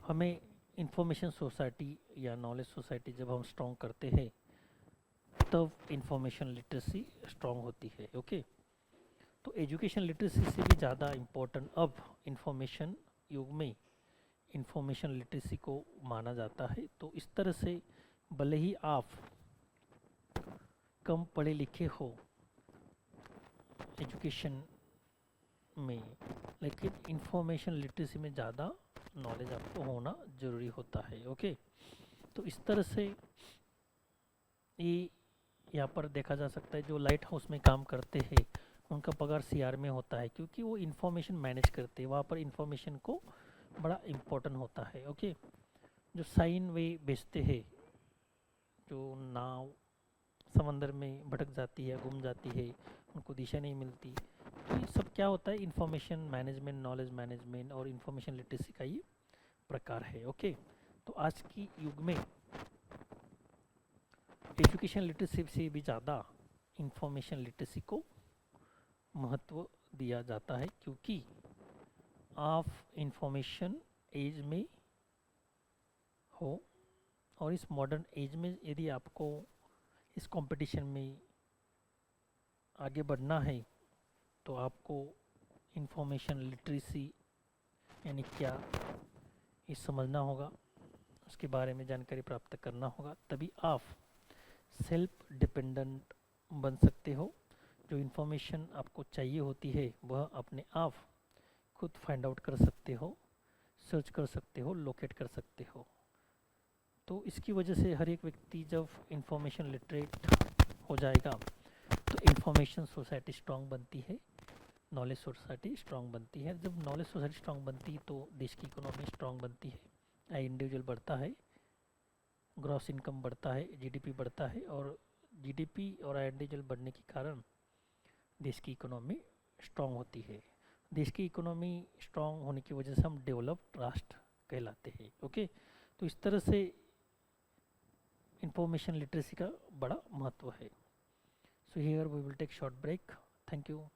हमें इंफॉर्मेशन सोसाइटी या नॉलेज सोसाइटी जब हम स्ट्रॉन्ग करते हैं तब इंफॉर्मेशन लिटरेसी स्ट्रॉन्ग होती है, ओके। तो एजुकेशन लिटरेसी से भी ज़्यादा इम्पोर्टेंट अब इंफॉर्मेशन युग में इंफॉर्मेशन लिटरेसी को माना जाता है। तो इस तरह से भले ही आप कम पढ़े लिखे हो एजुकेशन में, लेकिन इंफॉर्मेशन लिटरेसी में ज़्यादा नॉलेज आपको होना ज़रूरी होता है, ओके। तो इस तरह से ये यहाँ पर देखा जा सकता है, जो लाइट हाउस में काम करते हैं उनका पगार सीआर में होता है, क्योंकि वो इंफॉर्मेशन मैनेज करते हैं, वहाँ पर इंफॉर्मेशन को बड़ा इम्पोर्टेंट होता है, ओके। जो साइन वे बेचते हैं, जो नाव समंदर में भटक जाती है, गुम जाती है, उनको दिशा नहीं मिलती, तो ये सब क्या होता है, इंफॉर्मेशन मैनेजमेंट, नॉलेज मैनेजमेंट और इंफॉर्मेशन लिटरेसी का ये प्रकार है, ओके। तो आज की युग में एजुकेशन लिटरेसी से भी ज़्यादा इंफॉर्मेशन लिटरेसी को महत्व दिया जाता है, क्योंकि आप इंफॉर्मेशन एज में हो और इस मॉडर्न एज में यदि आपको इस कंपटीशन में आगे बढ़ना है तो आपको इंफॉर्मेशन लिटरेसी यानी क्या ये समझना होगा, उसके बारे में जानकारी प्राप्त करना होगा, तभी आप सेल्फ डिपेंडेंट बन सकते हो। जो इन्फॉर्मेशन आपको चाहिए होती है वह अपने आप खुद फाइंड आउट कर सकते हो, सर्च कर सकते हो, लोकेट कर सकते हो। तो इसकी वजह से हर एक व्यक्ति जब इंफॉर्मेशन लिटरेट हो जाएगा तो इंफॉर्मेशन सोसाइटी स्ट्रांग बनती है, नॉलेज सोसाइटी स्ट्रांग बनती है। जब नॉलेज सोसाइटी स्ट्रांग बनती है तो देश की इकोनॉमी स्ट्रांग बनती है, आई इंडिविजुअल बढ़ता है, ग्रॉस इनकम बढ़ता है, जीडीपी बढ़ता है, और जीडीपी और आई इंडिविजुअल बढ़ने के कारण देश की इकोनॉमी स्ट्रांग होती है। देश की इकोनॉमी स्ट्रांग होने की वजह से हम डेवलप्ड राष्ट्र कहलाते हैं, ओके। तो इस तरह से इंफॉर्मेशन लिटरेसी का बड़ा महत्व है। So here we will take short break, thank you.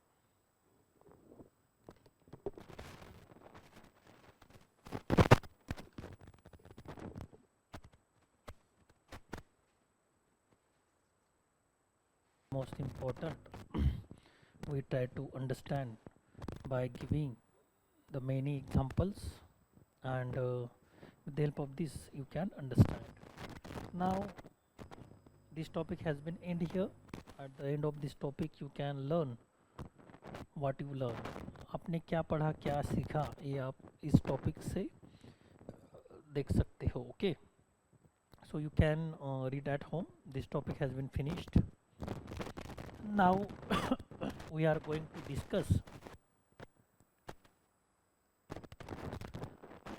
Most important, we try to understand by giving the many examples, and with the help of this you can understand. Now this topic has been end here. At the end of this topic you can learn what you learn. आपने क्या पढ़ा, क्या सीखा, ये आप इस टॉपिक से देख सकते हो, okay. So you can read at home. This topic has been finished. Now we are going to discuss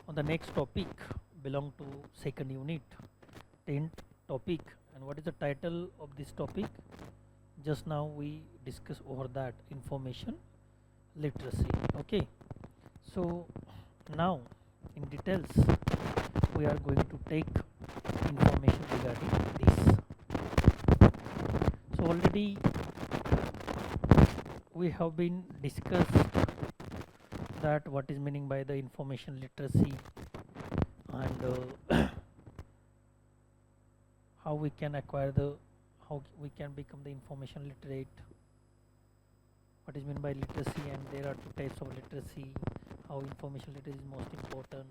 on the next topic belong to second unit, 10th topic. And what is the title of this topic? Just now we discuss over that, information literacy, okay. So now in details we are going to take information regarding this. So already we have been discussed that what is meaning by the information literacy, and how we can acquire how we can become the information literate, what is meant by literacy, and there are two types of literacy, how information literacy is most important.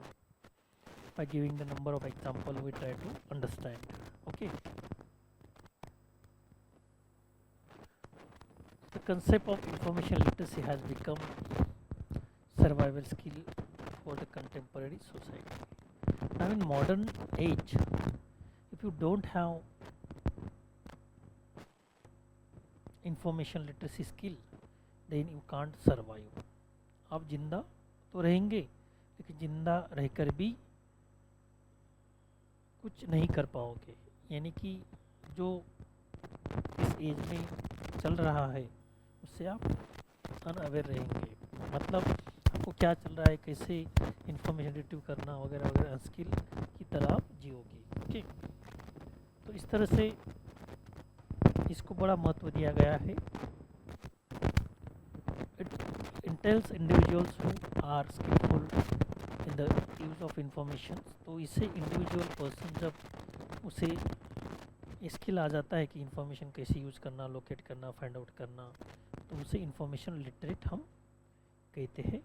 By giving the number of example we try to understand, okay. The concept of information literacy has become survival skill for the contemporary society. Now in modern age, if you don't have information literacy skill, then you can't survive. आप जिंदा तो रहेंगे लेकिन जिंदा रहकर भी कुछ नहीं कर पाओगे, यानी कि जो इस एज में चल रहा है उससे आप अनअवेयर रहेंगे। मतलब आपको क्या चल रहा है, कैसे इंफॉर्मेशन रिट्रीव करना वगैरह वगैरह स्किल की तरह आप जियोगे। ओके, तो इस तरह से इसको बड़ा महत्व दिया गया है। It entails individuals who are skilful in the use of information. तो इससे इंडिविजुअल पर्सन जब उसे स्किल आ जाता है कि इंफॉर्मेशन कैसे यूज़ करना, लोकेट करना, फाइंड आउट करना, तो उसे इंफॉर्मेशन लिटरेट हम कहते हैं।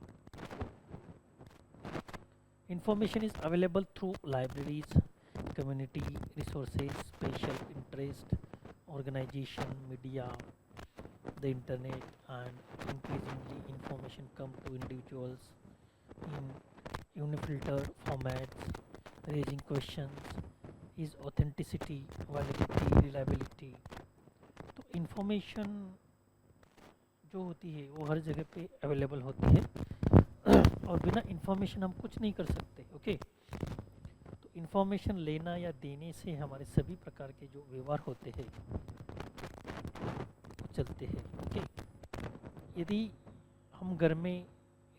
Information is available through libraries, community resources, special interest organization, media, the internet, and increasingly information come to individuals in unifiltered formats, raising questions is authenticity, validity, reliability। तो इंफॉर्मेशन जो होती है वो हर जगह पे अवेलेबल होती है और बिना इंफॉर्मेशन हम कुछ नहीं कर सकते। ओके, तो इंफॉर्मेशन लेना या देने से हमारे सभी प्रकार के जो व्यवहार होते हैं चलते हैं। ओके, यदि हम घर में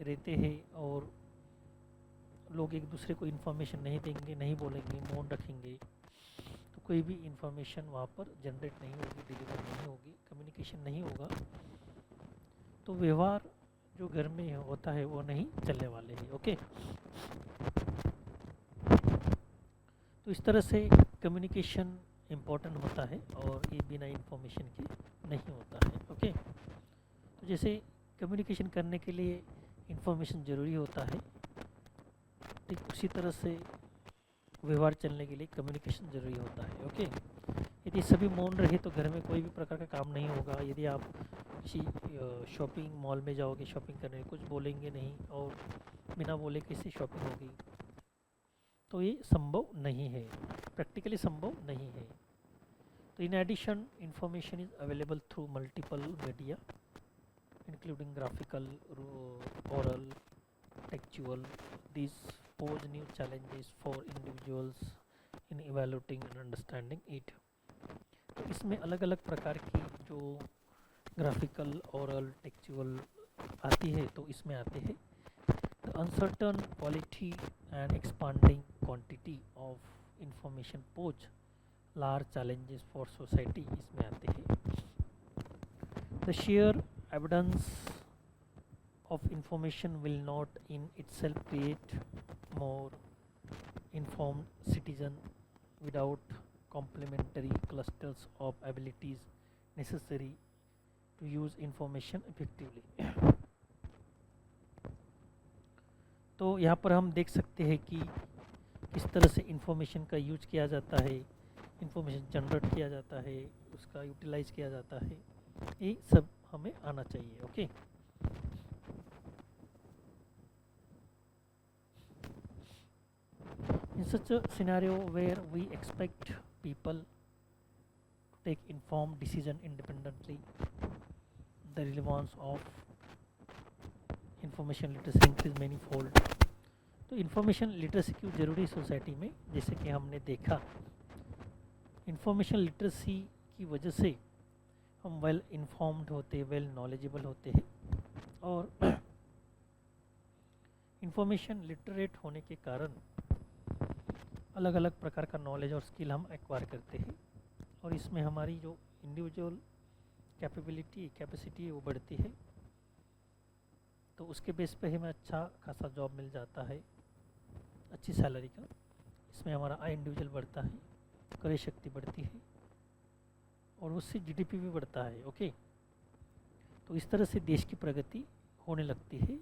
रहते हैं और लोग एक दूसरे को इन्फॉर्मेशन नहीं देंगे, नहीं बोलेंगे, मौन रखेंगे, तो कोई भी इन्फॉर्मेशन वहाँ पर जनरेट नहीं होगी, डिलीवर नहीं होगी, कम्युनिकेशन नहीं होगा, तो व्यवहार जो घर में होता है वो नहीं चलने वाले हैं। ओके, तो इस तरह से कम्युनिकेशन इम्पोर्टेंट होता है और ये बिना इंफॉर्मेशन के नहीं होता है। ओके, तो जैसे कम्युनिकेशन करने के लिए इंफॉर्मेशन ज़रूरी होता है, ठीक उसी तरह से व्यवहार चलने के लिए कम्युनिकेशन ज़रूरी होता है। ओके, यदि सभी मौन रहे तो घर में कोई भी प्रकार का काम नहीं होगा। यदि आप किसी शॉपिंग मॉल में जाओगे शॉपिंग करने, कुछ बोलेंगे नहीं और बिना बोले कैसी शॉपिंग होगी, तो ये संभव नहीं है, प्रैक्टिकली संभव नहीं है। तो in addition information is available through multiple media including graphical, oral, textual. This pose new challenges for individuals in evaluating and understanding it. तो इसमें अलग अलग प्रकार की जो ग्राफिकल, ओरल, टेक्चुअल आती है, तो इसमें आते हैं the uncertain quality and expanding quantity of information pose large challenges for society। इसमें आते हैं the sheer evidence of information will not in itself create more informed citizen without complementary clusters of abilities necessary to use information effectively। तो यहाँ पर हम देख सकते हैं कि किस तरह से इंफॉर्मेशन का यूज किया जाता है, इंफॉर्मेशन जनरेट किया जाता है, उसका यूटिलाइज किया जाता है, ये सब हमें आना चाहिए। Okay, in such a scenario where we expect people to take informed decision independently, the relevance of information literacy increase many fold. तो इंफॉर्मेशन लिटरेसी क्यों ज़रूरी है सोसाइटी में, जैसे कि हमने देखा इंफॉर्मेशन लिटरेसी की वजह से हम वेल इन्फॉर्म्ड होते, वेल नॉलेजेबल होते हैं और इंफॉर्मेशन लिटरेट होने के कारण अलग अलग प्रकार का नॉलेज और स्किल हम एक्वायर करते हैं और इसमें हमारी जो इंडिविजुअल कैपेसिटी है वो बढ़ती है। तो उसके बेस पे हमें अच्छा खासा जॉब मिल जाता है, अच्छी सैलरी का। इसमें हमारा आय इंडिविजुअल बढ़ता है, क्रय शक्ति बढ़ती है और उससे जीडीपी भी बढ़ता है। ओके, तो इस तरह से देश की प्रगति होने लगती है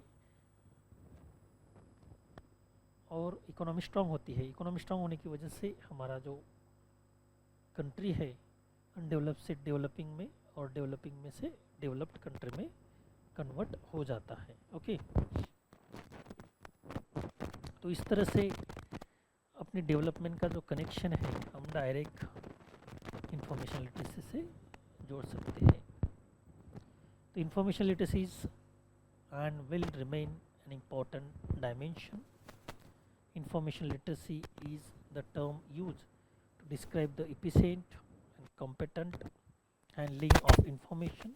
और इकोनॉमी स्ट्रांग होती है। इकोनॉमी स्ट्रांग होने की वजह से हमारा जो कंट्री है अनडेवलप से डेवलपिंग में और डेवलपिंग में से डेवलप्ड कंट्री में कन्वर्ट हो जाता है। ओके, तो इस तरह से अपनी डेवलपमेंट का जो कनेक्शन है हम डायरेक्ट इंफॉर्मेशन लिटरेसी से जोड़ सकते हैं। तो information literacy is and will remain an important dimension. Information literacy is the term use to describe the efficient and competent handling of information.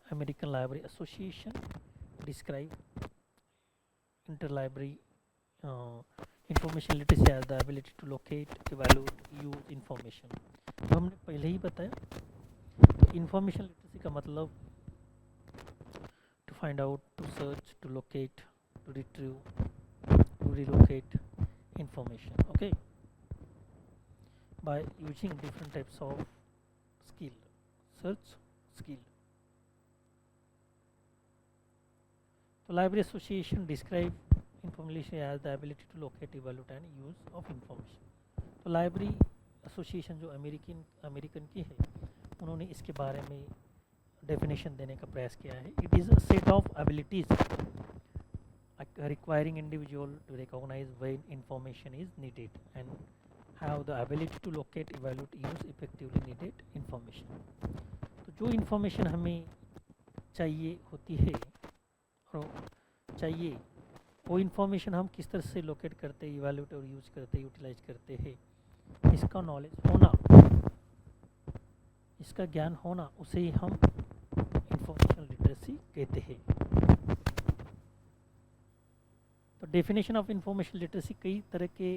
American Library Association describe interlibrary information literacy as the ability to locate, evaluate, use information. तो हमने पहले ही बताया. तो information literacy का मतलब to find out, to search, to locate, to retrieve, to relocate information. Okay, by using different types of skill, search skill. So library association describe information as the ability to locate, evaluate and use of information. तो library association जो अमेरिकन की है, उन्होंने इसके बारे में डेफिनेशन देने का प्रयास किया है. It is a set of abilities requiring individual to recognize when information is needed and have the ability to locate, evaluate, use effectively needed information. तो जो information हमें चाहिए होती है और चाहिए वो information हम किस तरह से locate करते, evaluate और use करते, utilize करते हैं, इसका knowledge होना, इसका ज्ञान होना, उसे ही हम information literacy कहते हैं. तो डेफिनेशन ऑफ इंफॉर्मेशन लिटरेसी, कई तरह के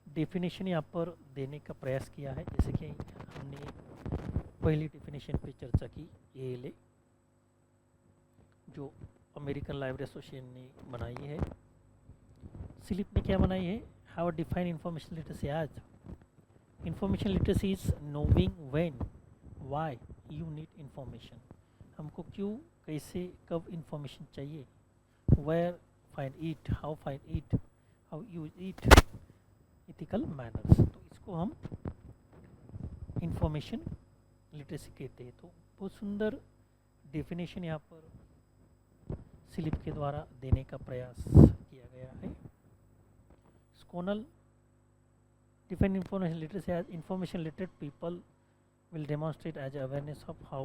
डेफिनेशन यहाँ पर देने का प्रयास किया है. जैसे कि हमने पहली डेफिनेशन पे चर्चा की, ALA जो अमेरिकन लाइब्रेरी एसोसिएशन ने बनाई है. स्लिप ने क्या बनाई है? How define information literacy as information literacy is knowing when why you need information. हमको क्यों, कैसे, कब इंफॉर्मेशन चाहिए. Where find it, how find it, how use it, ethical manners. तो इसको हम इंफॉर्मेशन लिटरेसी कहते हैं. तो बहुत सुंदर डेफिनेशन यहाँ पर स्लिप के द्वारा देने का प्रयास किया गया है. SCONUL define information literacy as information literate people will demonstrate as awareness of how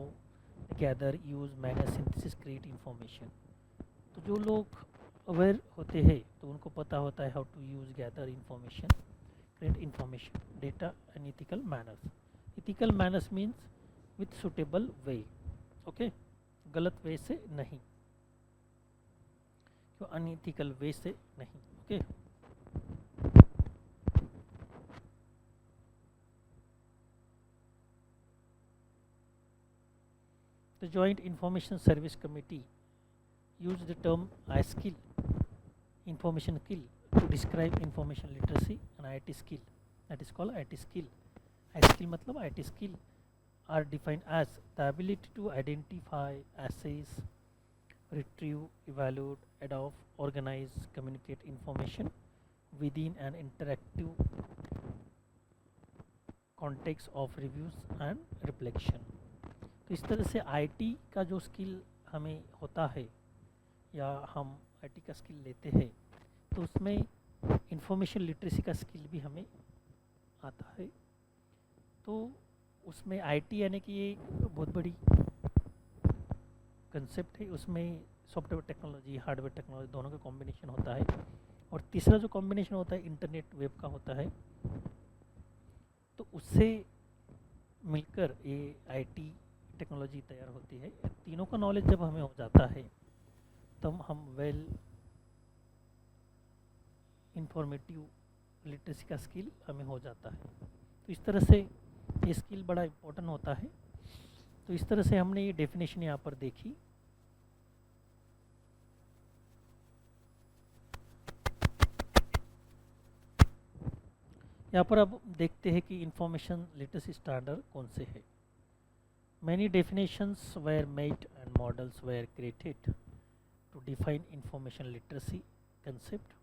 they gather, use, manage, synthesis, create information. तो जो लोग अवेयर होते हैं तो उनको पता होता है how to use, gather information, create information, data and ethical manners. Ethical manners means with suitable way. Okay, गलत वे से नहीं, क्यों अनइथिकल वे से नहीं. Okay The Joint Information Service Committee used the term I-skill, information skill, to describe information literacy and IT skill. That is called IT skill. I-skill मतलब IT skill are defined as the ability to identify, assess, retrieve, evaluate, adopt, organize, communicate information within an interactive context of reviews and reflection. तो इस तरह से IT का जो स्किल हमें होता है या हम IT का स्किल लेते हैं तो उसमें इंफॉर्मेशन लिटरेसी का स्किल भी हमें आता है. तो उसमें IT यानी कि ये बहुत बड़ी कंसेप्ट है. उसमें सॉफ्टवेयर टेक्नोलॉजी, हार्डवेयर टेक्नोलॉजी दोनों का कॉम्बिनेशन होता है. और तीसरा जो कॉम्बिनेशन होता है इंटरनेट, वेब का होता है. तो उससे मिलकर ये IT टेक्नोलॉजी तैयार होती है. तीनों का नॉलेज जब हमें हो जाता है तब हम वेल इंफॉर्मेटिव लिटरेसी का स्किल हमें हो जाता है. तो इस तरह से ये स्किल बड़ा इम्पोर्टेंट होता है. तो इस तरह से हमने ये डेफिनेशन यहाँ पर देखी. यहाँ पर अब देखते हैं कि इंफॉर्मेशन लिटरेसी स्टैंडर्ड कौन से है. Many definitions were made and models were created to define information literacy concept.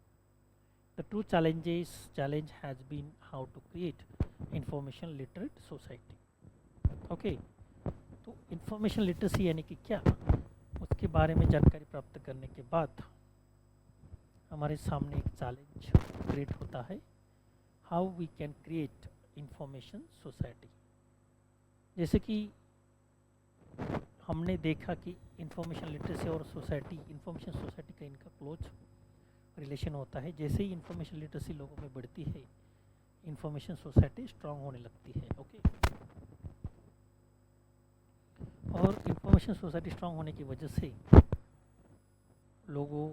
The true challenge has been how to create information literate society. Okay, तो information literacy यानी कि क्या, उसके बारे में जानकारी प्राप्त करने के बाद हमारे सामने एक चैलेंज क्रिएट होता है. How we can create information society. जैसे कि हमने देखा कि इंफॉर्मेशन लिटरेसी और सोसाइटी, इंफॉर्मेशन सोसाइटी का इनका क्लोज रिलेशन होता है. जैसे ही इंफॉर्मेशन लिटरेसी लोगों में बढ़ती है इंफॉर्मेशन सोसाइटी स्ट्रांग होने लगती है. ओके, और इंफॉर्मेशन सोसाइटी स्ट्रांग होने की वजह से लोगों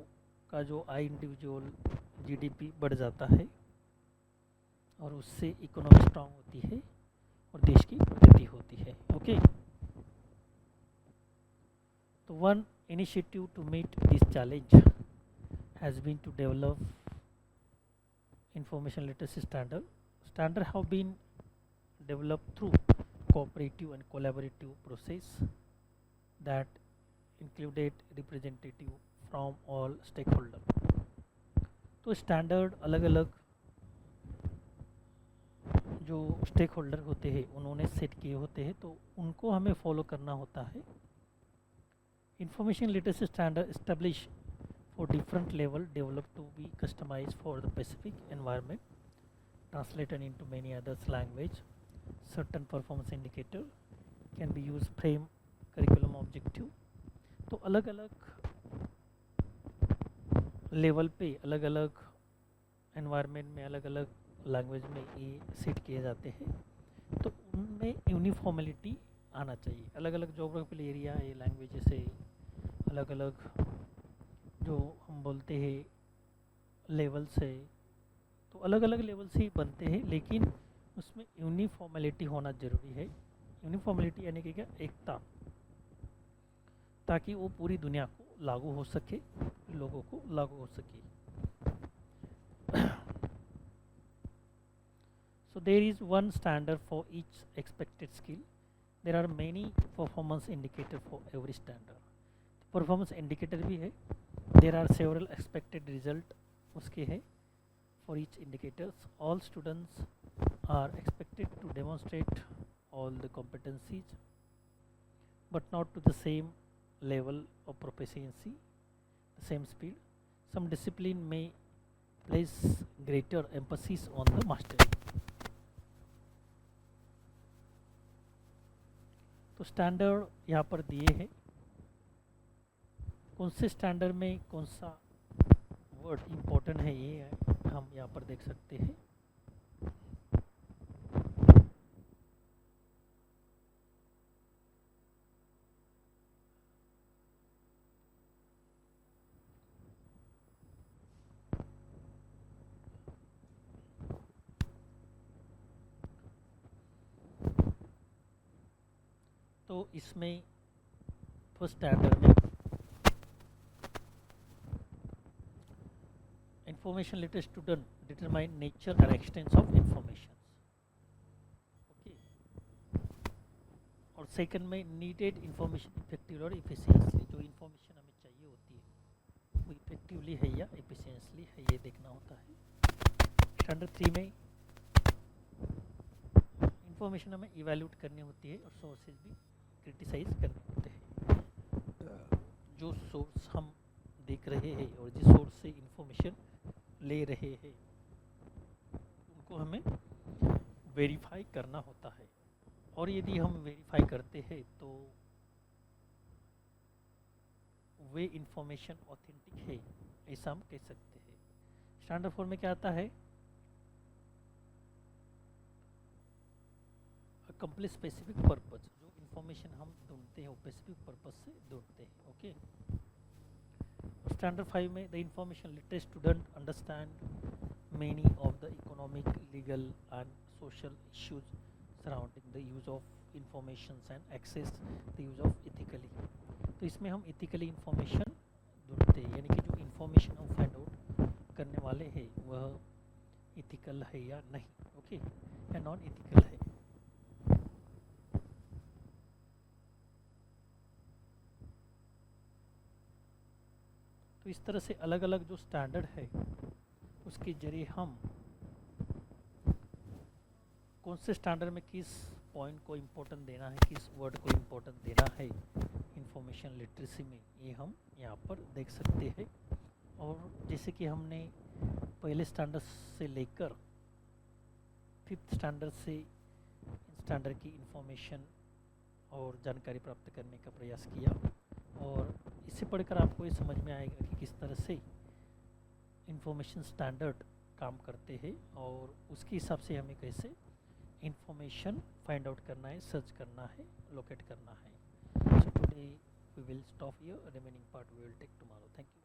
का जो आई इंडिविजुअल जीडीपी बढ़ जाता है और उससे इकोनॉमी स्ट्रांग होती है और देश की प्रगति होती है। ओके, तो one initiative to meet this challenge has been to develop information literacy standard. Standard have been developed through cooperative and collaborative process that included representative from all stakeholder. तो स्टैंडर्ड अलग अलग जो स्टेक होल्डर होते हैं उन्होंने सेट किए होते हैं, तो उनको हमें फॉलो करना होता है। Information literacy standard established for different level developed to be customized for the specific environment, translated into many others language. Certain performance indicator can be used frame curriculum objective. तो अलग अलग लेवल पे अलग अलग एनवायरनमेंट में अलग अलग लैंग्वेज में ये सेट किए जाते हैं, तो उनमें यूनिफॉर्मेलिटी आना चाहिए। अलग अलग जोग्राफिकल एरिया है, लैंग्वेजेस है, अलग अलग जो हम बोलते हैं लेवल्स है, तो अलग अलग लेवल से ही बनते हैं, लेकिन उसमें यूनिफॉर्मेलिटी होना ज़रूरी है। यूनिफॉर्मेलिटी यानी कि क्या, एकता, ताकि वो पूरी दुनिया को लागू हो सके, लोगों को लागू हो सके। So there is one standard for each expected skill. There are many performance indicator for every standard. Performance indicator भी है, there are several expected result उसके है for each indicators. All students are expected to demonstrate all the competencies but not to the same level of proficiency, the same speed. Some discipline में place greater emphasis on the mastery. तो स्टैंडर्ड यहाँ पर दिए हैं, कौन से स्टैंडर्ड में कौन सा वर्ड इम्पोर्टेंट है ये हम यहाँ पर देख सकते हैं। तो इसमें फर्स्ट स्टैंडर्ड में information literate student determine nature and extent of information, okay. और सेकंड में नीडेड इंफॉर्मेशन इफेक्टिव और इफिशियंटली, जो इंफॉर्मेशन हमें चाहिए होती है वो इफेक्टिवली है या इफिशियंटली है, ये देखना होता है। स्टैंडर्ड 3 में इंफॉर्मेशन हमें इवैल्यूएट करनी होती है और सोर्सेज भी क्रिटिसाइज करने होते हैं। जो सोर्स हम देख रहे हैं और जिस सोर्स से इंफॉर्मेशन ले रहे हैं उनको हमें वेरीफाई करना होता है, और यदि हम वेरीफाई करते हैं तो वे इंफॉर्मेशन ऑथेंटिक है, ऐसा हम कह सकते हैं। स्टैंडर्ड 4 में क्या आता है, कंप्लीट स्पेसिफिक पर्पस, जो इंफॉर्मेशन हम ढूंढते हैं वो स्पेसिफिक पर्पस से ढूंढते हैं, ओके। स्टैंडर्ड 5 में the information literate student understand many of the economic, legal and social issues surrounding the use of information and access the use of ethically. तो इसमें हम इथिकली इंफॉर्मेशन ढूंढते हैं, यानी कि जो इंफॉर्मेशन हम फाइंड आउट करने वाले हैं वह इथिकल है या नहीं, ओके, या नॉन इथिकल है। तो इस तरह से अलग अलग जो स्टैंडर्ड है उसके जरिए हम कौन से स्टैंडर्ड में किस पॉइंट को इम्पोर्टेंट देना है, किस वर्ड को इम्पोर्टेंट देना है इंफॉर्मेशन लिटरेसी में, ये हम यहाँ पर देख सकते हैं। और जैसे कि हमने पहले स्टैंडर्ड से लेकर 5th स्टैंडर्ड से स्टैंडर्ड की इंफॉर्मेशन और जानकारी प्राप्त करने का प्रयास किया, और इससे पढ़कर आपको ये समझ में आएगा कि किस तरह से इंफॉर्मेशन स्टैंडर्ड काम करते हैं और उसके हिसाब से हमें कैसे इंफॉर्मेशन फाइंड आउट करना है, सर्च करना है, लोकेट करना है। So today we will stop here, remaining part we will take tomorrow. Thank you.